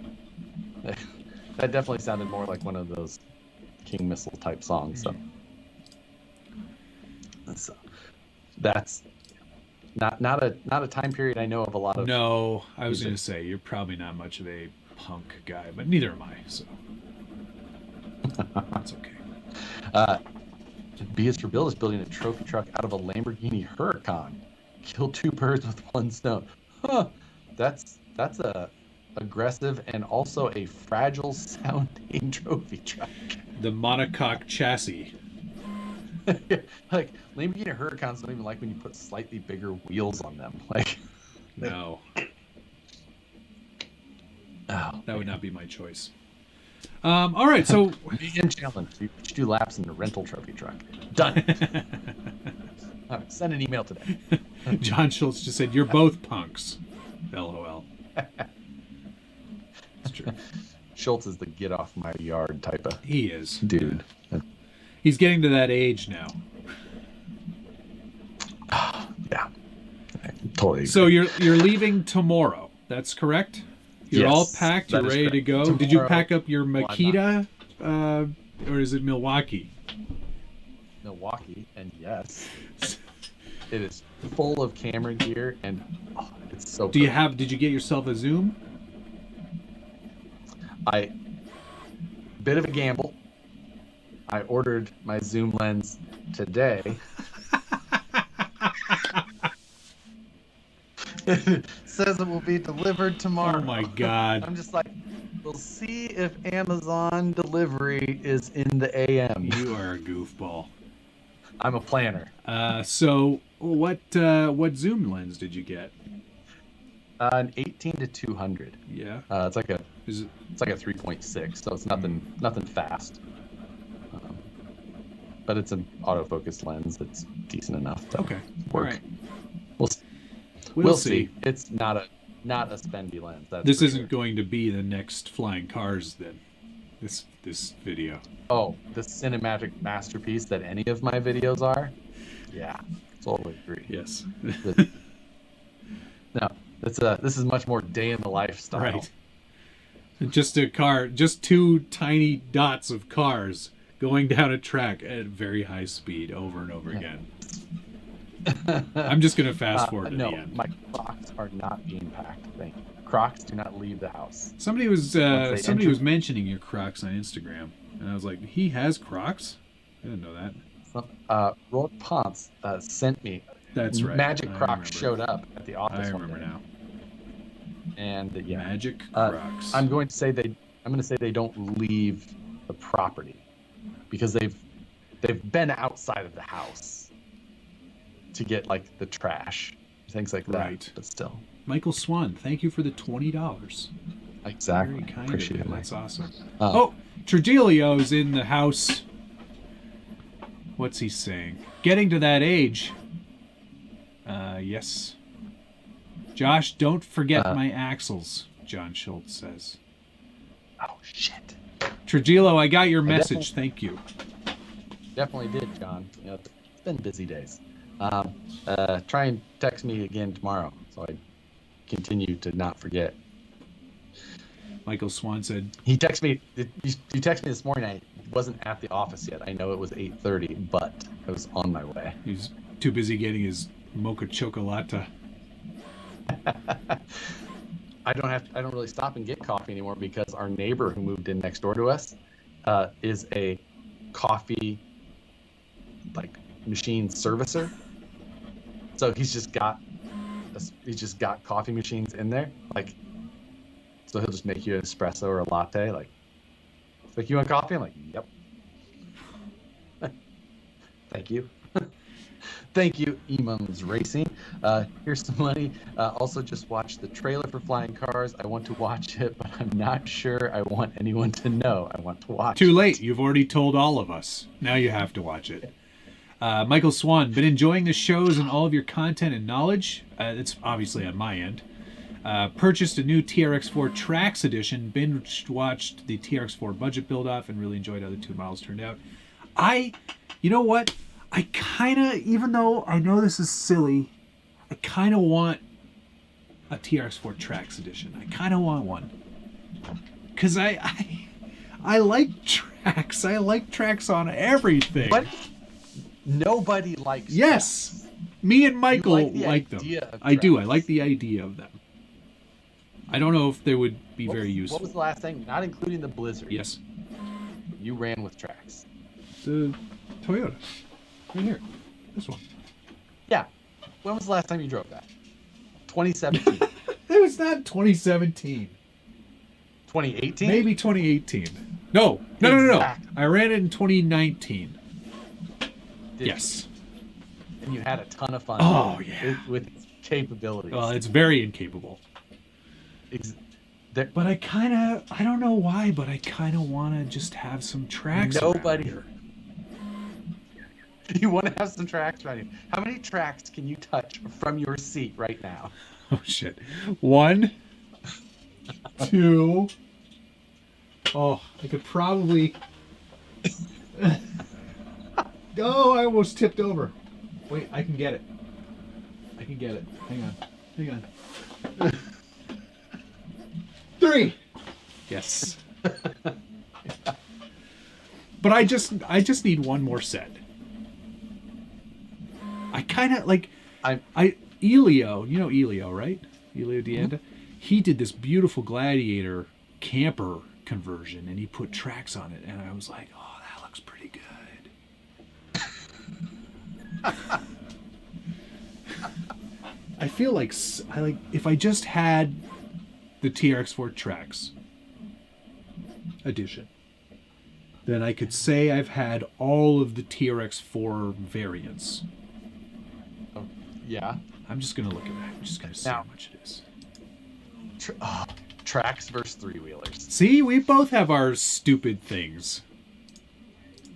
That definitely sounded more like one of those King Missile type songs. So that's not a time period I know of a lot of. No, I was going to say you're probably not much of a punk guy, but neither am I. So that's okay. BS for Build is building a trophy truck out of a Lamborghini Huracan. Kill 2 birds with 1 stone. Huh. That's a aggressive and also a fragile sounding trophy truck. The monocoque chassis. Like Lamborghini Huracans don't even like when you put slightly bigger wheels on them. Like No. Oh, that would not be my choice. All right, so vegan challenge. You should do laps in a rental trophy truck. Done. All right, send an email today. John Schultz just said, "You're both punks." LOL. It's true. Schultz is the get off my yard type of He is. dude. He's getting to that age now. Yeah. I totally agree. So you're leaving tomorrow. That's correct? You're all Yes, packed. You're that is ready to correct. go. Did you Tomorrow- pack up your Well, I'm Makita, or is it Milwaukee? Milwaukee, and yes, it is full of camera gear, and it's so. Do you perfect. have? Did you get yourself a Zoom? Bit of a gamble. I ordered my zoom lens today. It says it will be delivered tomorrow. Oh my God! I'm just like, we'll see if Amazon delivery is in the AM. You are a goofball. I'm a planner. So what zoom lens did you get? An 18 to 200. Yeah. It's like a Is it? It's like a 3.6, so it's nothing fast. But it's an autofocus lens that's decent enough to Okay. work. All right. We'll see. It's not a spendy lens. That's This for isn't sure. going to be the next flying cars then. This video. Oh, the cinematic masterpiece that any of my videos are. Yeah, totally agree. Yes. No, this is much more day in the life style. Right. Just a car, just 2 tiny dots of cars going down a track at very high speed over and over again. I'm just going to fast forward to no, the end. my clocks are not being packed. Thank you. Crocs do not leave the house. Somebody was mentioning your Crocs on Instagram, and I was like, he has Crocs? I didn't know that. Roy Ponce sent me. That's right. Magic Crocs showed up at the office. I remember now. And yeah, Magic Crocs. I'm going to say they don't leave the property because they've been outside of the house to get like the trash, things like that. Right. But still. Michael Swan, thank you for the $20. Exactly. Very kind Appreciate of you. it. That's awesome. Trujillo's in the house. What's he saying? Getting to that age. Yes. Josh, don't forget my axles, John Schultz says. Oh, shit. Trujillo, I got your message. Thank you. Definitely did, John. It's been busy days. Try and text me again tomorrow so I continue to not forget. Michael Swan said he texted me. You texted me this morning. I wasn't at the office yet. I know it was 8:30, but I was on my way. He's too busy getting his mocha chocolata. I don't really stop and get coffee anymore because our neighbor who moved in next door to us is a coffee machine servicer. So he's just got coffee machines in there. So he'll just make you an espresso or a latte. Like, you want coffee? I'm like, yep. Thank you. Thank you, Emons Racing. Here's some money. Also, just watched the trailer for Flying Cars. I want to watch it, but I'm not sure I want anyone to know I want to watch it. Too late. You've already told all of us. Now you have to watch it. Michael Swan, been enjoying the shows and all of your content and knowledge. It's obviously on my end. Purchased a new TRX4 Trax edition. Binge watched the TRX4 budget build-off and really enjoyed how the two models turned out. You know what? I kind of, even though I know this is silly, I kind of want a TRX4 Trax edition. I kind of want one. Because I like Trax. I like Trax on everything. But nobody likes Yes. Trax. Me and Michael like them. I do. I like the idea of them. I don't know if they would be very useful. What was the last thing? Not including the Blizzard. Yes. You ran with Trax. The Toyota. Right here. This one. Yeah. When was the last time you drove that? 2017. It was not 2017. 2018? Maybe 2018. No. I ran it in 2019. Yes. And you had a ton of fun. Oh, yeah. With its capabilities. Well, it's very incapable. But I don't know why, but I kind of want to just have some tracks. Nobody. Here. You want to have some tracks around you. How many tracks can you touch from your seat right now? Oh, shit. 1, 2. Oh, I could probably... Oh, I almost tipped over. Wait, I can get it. Hang on. 3. Yes. But I just need one more set. I kind of like Elio, you know Elio, right? Elio Dianda. Mm-hmm. He did this beautiful Gladiator camper conversion and he put tracks on it and I was like, "Oh, that looks pretty good." I feel like if I just had the TRX4 Trax edition, then I could say I've had all of the TRX4 variants. Oh, yeah. I'm just going to look at that. I'm just going to see how much it is. Trax versus three-wheelers. See, we both have our stupid things.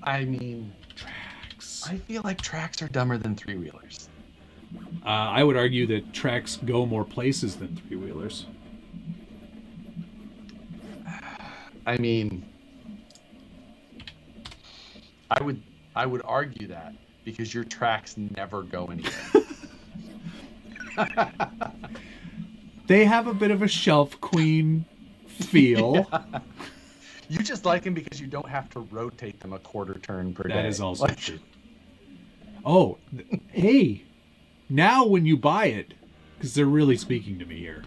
I mean, Trax. I feel like Trax are dumber than three-wheelers. I would argue that Trax go more places than three-wheelers. I mean, I would argue that because your tracks never go anywhere. They have a bit of a shelf queen feel. Yeah. You just like them because you don't have to rotate them a quarter turn per day. That is also true. Oh, hey, now when you buy it, because they're really speaking to me here.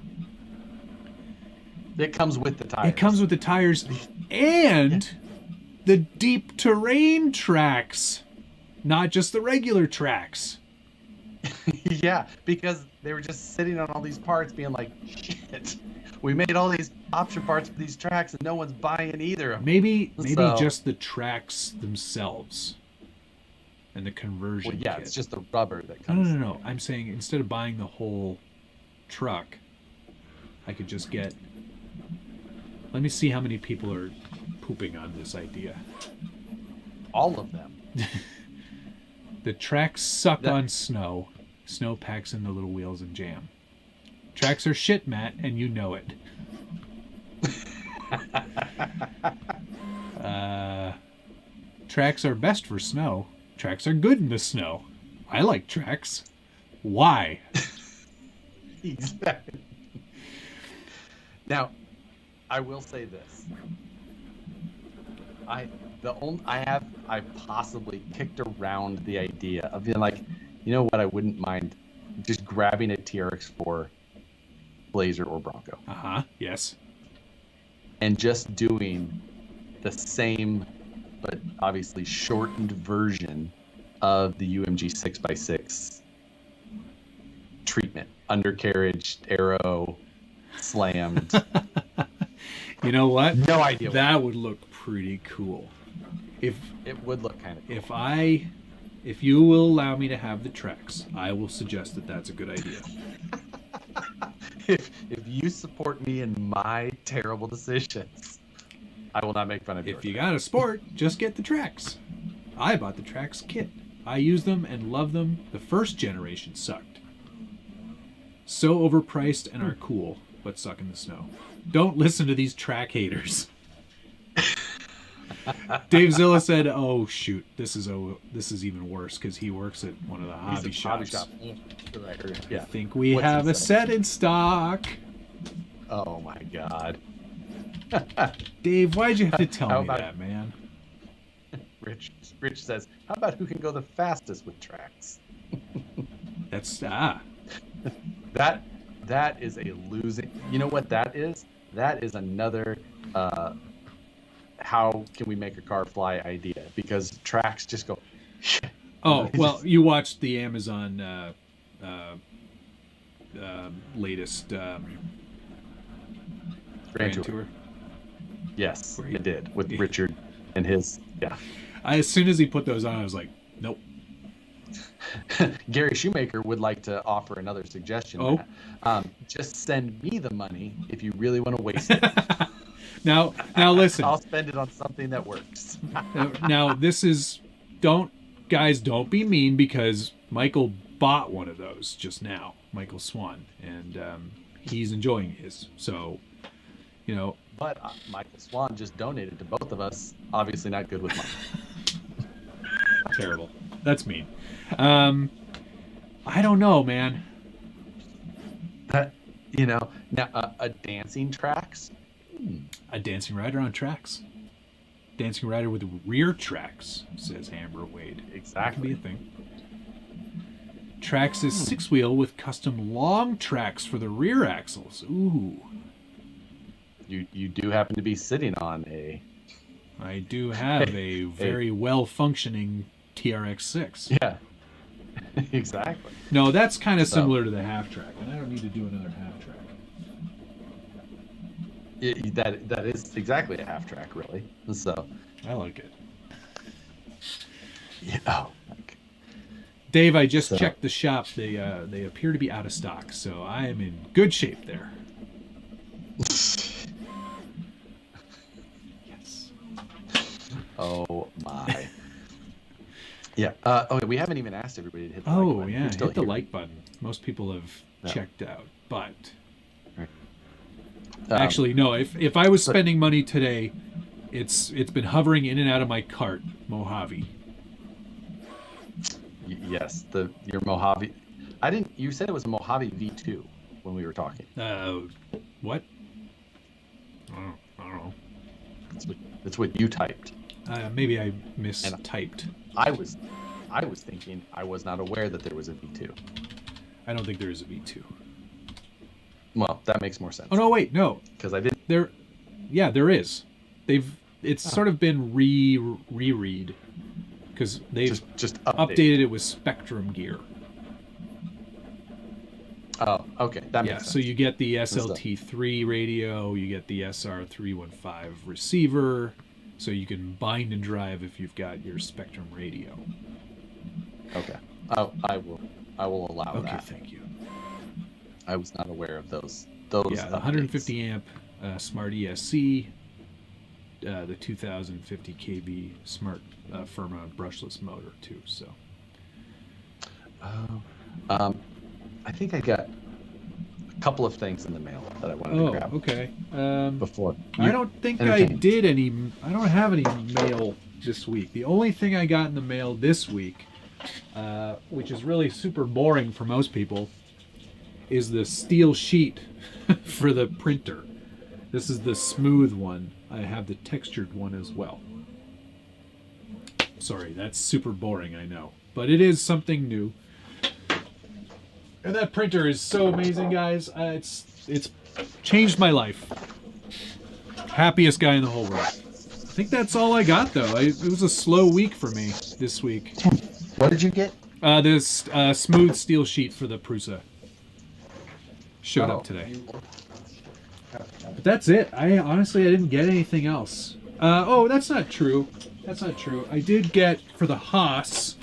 It comes with the tires. It comes with the tires and the deep terrain tracks, not just the regular tracks. Yeah, because they were just sitting on all these parts being like, shit, we made all these option parts for these tracks and no one's buying either of them. Maybe just the tracks themselves and the conversion Well, yeah, kit. it's just the rubber that comes. No. I'm saying instead of buying the whole truck, I could just get... Let me see how many people are pooping on this idea. All of them. The tracks suck on snow. Snow packs in the little wheels and jam. Tracks are shit, Matt, and you know it. Tracks are best for snow. Tracks are good in the snow. I like tracks. Why? Exactly. Now, I will say this. I possibly kicked around the idea of being like, you know what, I wouldn't mind just grabbing a TRX4 Blazer or Bronco. Yes. And just doing the same, but obviously shortened version of the UMG 6x6 treatment. Undercarriage, aero, slammed. You know what? No idea. That would look pretty cool. If it would look kind of cool. If you will allow me to have the tracks, I will suggest that that's a good idea. If you support me in my terrible decisions, I will not make fun of you. If you got a sport, just get the tracks. I bought the tracks kit. I use them and love them. The first generation sucked. So overpriced and are cool, but suck in the snow. Don't listen to these track haters. Dave Zilla said, "Oh shoot, this is even worse because he works at one of the hobby shops. Yeah. I think we have a set in stock." Oh my god, Dave, why'd you have to tell me that, man? Rich says, "How about who can go the fastest with tracks?" That's that is a losing. You know what that is? That is another. How can we make a car fly idea? Because tracks just go. Oh well, you watched the Amazon latest Grand Tour. Yes, it did with Richard and his. Yeah. As soon as he put those on, I was like, nope. Gary Shoemaker would like to offer another suggestion. Oh. Just send me the money if you really want to waste it. Now listen. I'll spend it on something that works. Now this is don't be mean because Michael bought one of those just now, Michael Swan, and he's enjoying his. So, you know. But Michael Swan just donated to both of us. Obviously not good with money. Terrible. That's mean. I don't know, man. Now a dancing tracks. A dancing rider on tracks. Dancing rider with rear tracks, says Amber Wade. Exactly. That could be a thing. Traxxas 6-wheel with custom long tracks for the rear axles. Ooh. You do happen to be sitting on a... I do have a very well-functioning TRX6. Yeah. Exactly. No, that's kind of similar to the half track, and I don't need to do another half track. That is exactly a half track, really. So I like it. Yeah. Oh, Dave, I just checked the shop. They appear to be out of stock, so I am in good shape there. Yes. Oh my. Yeah. Okay, we haven't even asked everybody to hit the like button. Yeah, hit the like button. Most people have checked out, but actually, no. If I was spending money today, it's been hovering in and out of my cart, Mojave. Yes, your Mojave. I didn't. You said it was a Mojave V2 when we were talking. What? I don't know. That's what you typed. Maybe I mistyped. I was thinking I was not aware that there was a V2. I don't think there is a V2. Well, that makes more sense. Oh no, wait, no. Because I didn't. There is. It's sort of been reread because they've just updated it with Spectrum gear. Oh, okay, that makes sense. So you get the SLT3 radio, you get the SR315 receiver, so you can bind and drive if you've got your Spectrum radio. Okay, I will allow that. Okay, thank you. I was not aware of those. Yeah, the 150 amp Smart ESC, the 2050 kV Smart Firma brushless motor too. So, I think I got a couple of things in the mail that I wanted to grab. Okay. Before I don't think I did any. I don't have any mail this week. The only thing I got in the mail this week, which is really super boring for most people, is the steel sheet for the printer. This is the smooth one. I have the textured one as well. Sorry, that's super boring, I know. But it is something new. And that printer is so amazing, guys. It's changed my life. Happiest guy in the whole world. I think that's all I got, though. It was a slow week for me this week. What did you get? This smooth steel sheet for the Prusa. Showed up today. But that's it. I didn't get anything else. That's not true. That's not true. I did get for the Haas.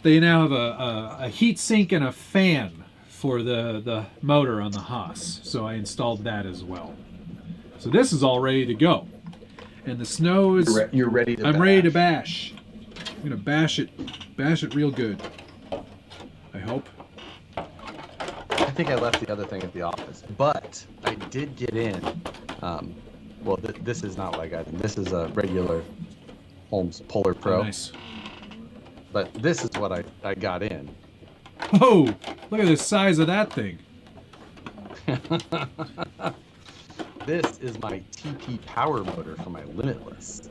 They now have a heat sink and a fan for the motor on the Haas, so I installed that as well. So this is all ready to go, and the snow is. You're ready to. I'm ready to bash. I'm gonna bash it real good. I hope. I think I left the other thing at the office, but I did get in. This is not what I got in. This is a regular Holmes Polar Pro. Oh, nice. But this is what I got in. Oh, look at the size of that thing. This is my TP power motor for my Limitless.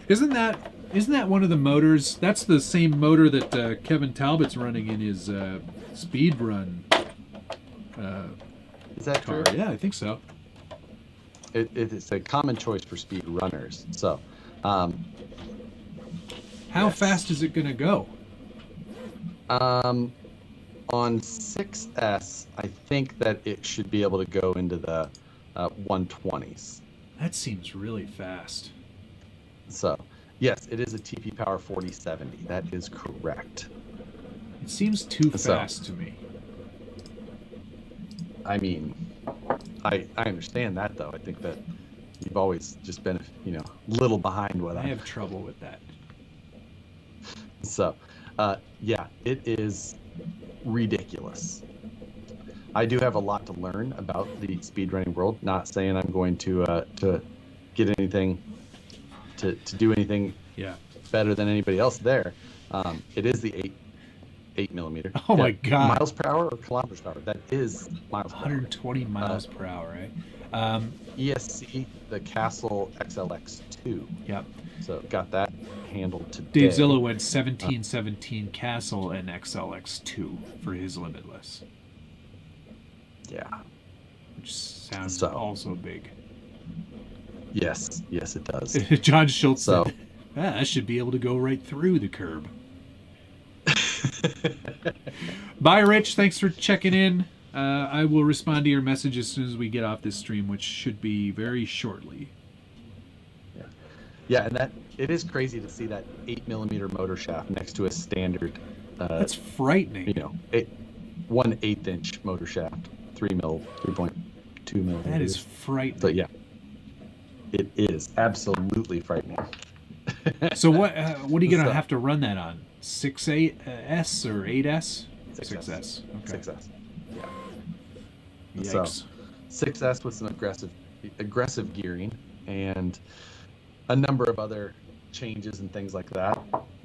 Isn't that one of the motors? That's the same motor that Kevin Talbot's running in his speed run. Is that car. true? Yeah, I think so. It's a common choice for speed runners. So, how fast is it gonna go? On 6S, I think that it should be able to go into the 120s. That seems really fast. So, yes, it is a TP Power 4070. That is correct. It seems too fast to me. I mean, I understand that, though. I think that you've always just been, a little behind what I have trouble with that. So, yeah, it is ridiculous. I do have a lot to learn about the speedrunning world. Not saying I'm going to get anything to do anything better than anybody else there. It is the 8 millimeter. Oh my God! Miles per hour or kilometers per hour? That is miles per hour. 120 miles per hour, right? ESC, the Castle XLX2. Yep. So got that handled today. Dave Zillow went 1717 Castle and XLX2 for his Limitless. Yeah. Which sounds also big. Yes, it does. John Schultz said, that should be able to go right through the curb. Bye, Rich. Thanks for checking in. I will respond to your message as soon as we get off this stream, which should be very shortly. Yeah, and it is crazy to see that 8 millimeter motor shaft next to a standard. That's frightening. 1/8 inch motor shaft, 3.2 millimeters. That is frightening. But yeah, it is absolutely frightening. So what are you gonna have to run that on? 6S or 8S? 6S. Okay. 6S. Yeah. Yikes. So 6S with some aggressive gearing and a number of other changes and things like that.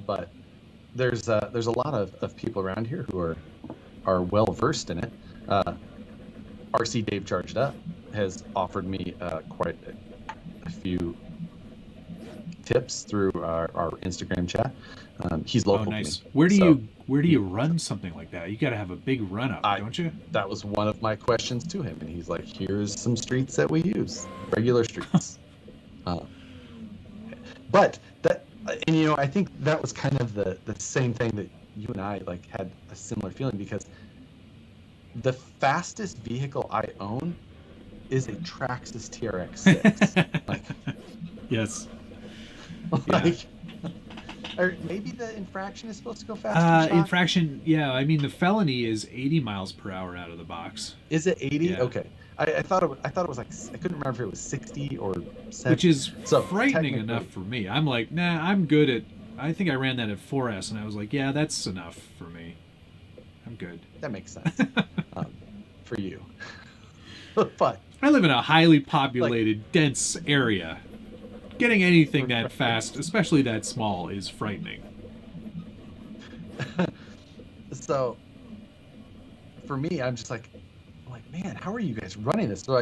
But there's a lot of people around here who are well versed in it. RC Dave Charged Up has offered me quite a few tips through our Instagram chat. He's local. Oh, nice. To me. Where do you run something like that? You got to have a big run up, don't you? That was one of my questions to him, and he's like, "Here's some streets that we use, regular streets." But that, and you know, I think that was kind of the same thing that you and I like had a similar feeling, because the fastest vehicle I own is a Traxxas TRX6. Like, yes. Like, or maybe the infraction is supposed to go faster. Infraction, yeah. I mean, the felony is 80 miles per hour out of the box. Is it 80? Yeah. Okay. I thought it was like, I couldn't remember if it was 60 or 70. Which is frightening enough for me. I'm like, nah, I'm good at. I think I ran that at 4S, and I was like, yeah, that's enough for me. I'm good. That makes sense for you. But I live in a highly populated, dense area. Getting anything that fast, especially that small, is frightening. So, for me, I'm just like, man, how are you guys running this? They're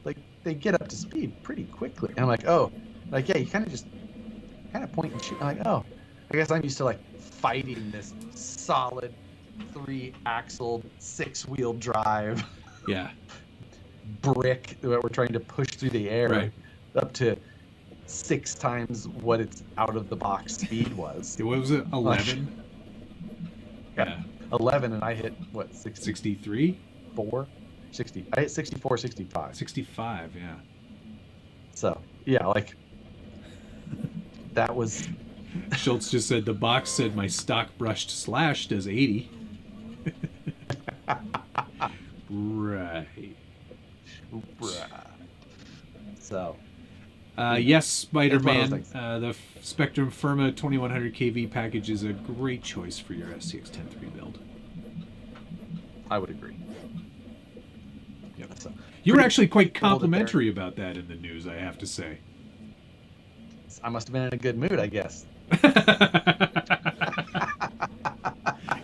like they get up to speed pretty quickly. And I'm like, oh, like, yeah, you kind of point and shoot. I'm like, oh, I guess I'm used to like fighting this solid 3-axle 6-wheel drive. Yeah. Brick that we're trying to push through the air, right, up to 6 times what its out of the box speed was. What was it? 11? Yeah. 11, and I hit what, 63? 60. I hit 64, 65. 65, yeah. So, yeah, like that was Schultz just said the box said my stock brushed slash does 80. Right. So, yes, Spider-Man. The Spectrum Firma 2100 kV package is a great choice for your SCX-10.3 build. I would agree. Yep. So, you were actually quite complimentary about that in the news, I have to say. I must have been in a good mood, I guess.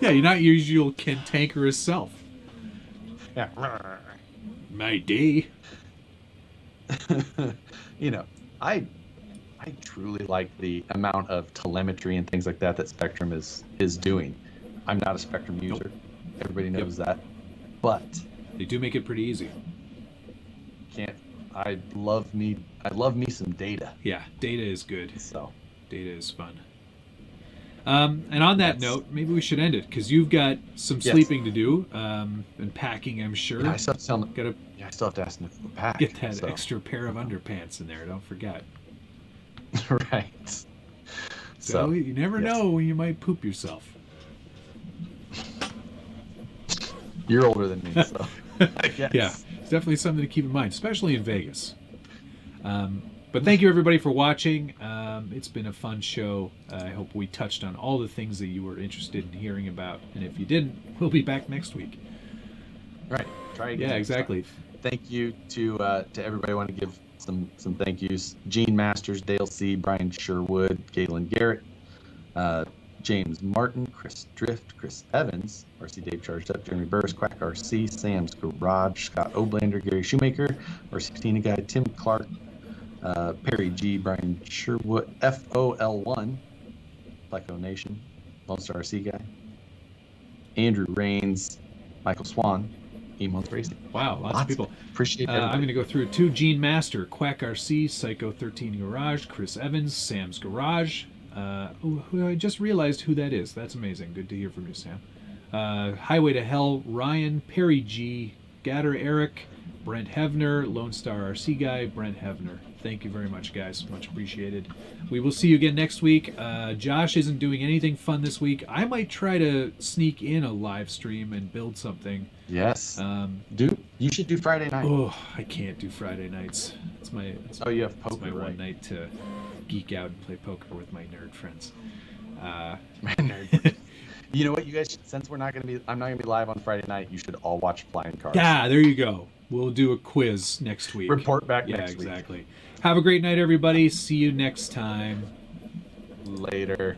Yeah, you're not your usual cantankerous self. Yeah. My day. You know, I truly like the amount of telemetry and things like that Spectrum is doing. I'm not a Spectrum user. Everybody knows that. But they do make it pretty easy. I love me some data. Yeah, data is good. So data is fun. And on that note, maybe we should end it, because you've got some sleeping to do, and packing, I'm sure. Yeah, I still have to ask them to pack. Get that extra pair of underpants in there, don't forget. Right. So you never know when you might poop yourself. You're older than me, so I guess. Yeah, it's definitely something to keep in mind, especially in Vegas. But thank you, everybody, for watching. It's been a fun show. I hope we touched on all the things that you were interested in hearing about. And if you didn't, we'll be back next week. Right. Try again. Yeah, exactly. Thank you to everybody. I want to give some thank yous. Gene Masters, Dale C., Brian Sherwood, Galen Garrett, James Martin, Chris Drift, Chris Evans, RC Dave Charged Up, Jeremy Burris, Quack RC, Sam's Garage, Scott Oblander, Gary Shoemaker, RC Guy, Tim Clark, Perry G, Brian Sherwood, FOL1, Pleco Nation, Lone Star RC Guy, Andrew Rains, Michael Swan, E-Month Racing. Wow, lots of people. Appreciate it. I'm going to go through two: Gene Master, Quack RC, Psycho 13 Garage, Chris Evans, Sam's Garage. Who I just realized who that is. That's amazing. Good to hear from you, Sam. Highway to Hell, Ryan, Perry G, Gatter Eric, Brent Hevner, Lone Star RC Guy, Brent Hevner. Thank you very much, guys. Much appreciated. We will see you again next week. Josh isn't doing anything fun this week. I might try to sneak in a live stream and build something. Yes. You should do Friday night. Oh, I can't do Friday nights. You have poker, it's my right? one night to geek out and play poker with my nerd friends. You know what, you guys, since I'm not gonna be live on Friday night, you should all watch Flying Cars. Yeah, there you go. We'll do a quiz next week. Report back next week. Yeah, exactly. Have a great night, everybody. See you next time. Later.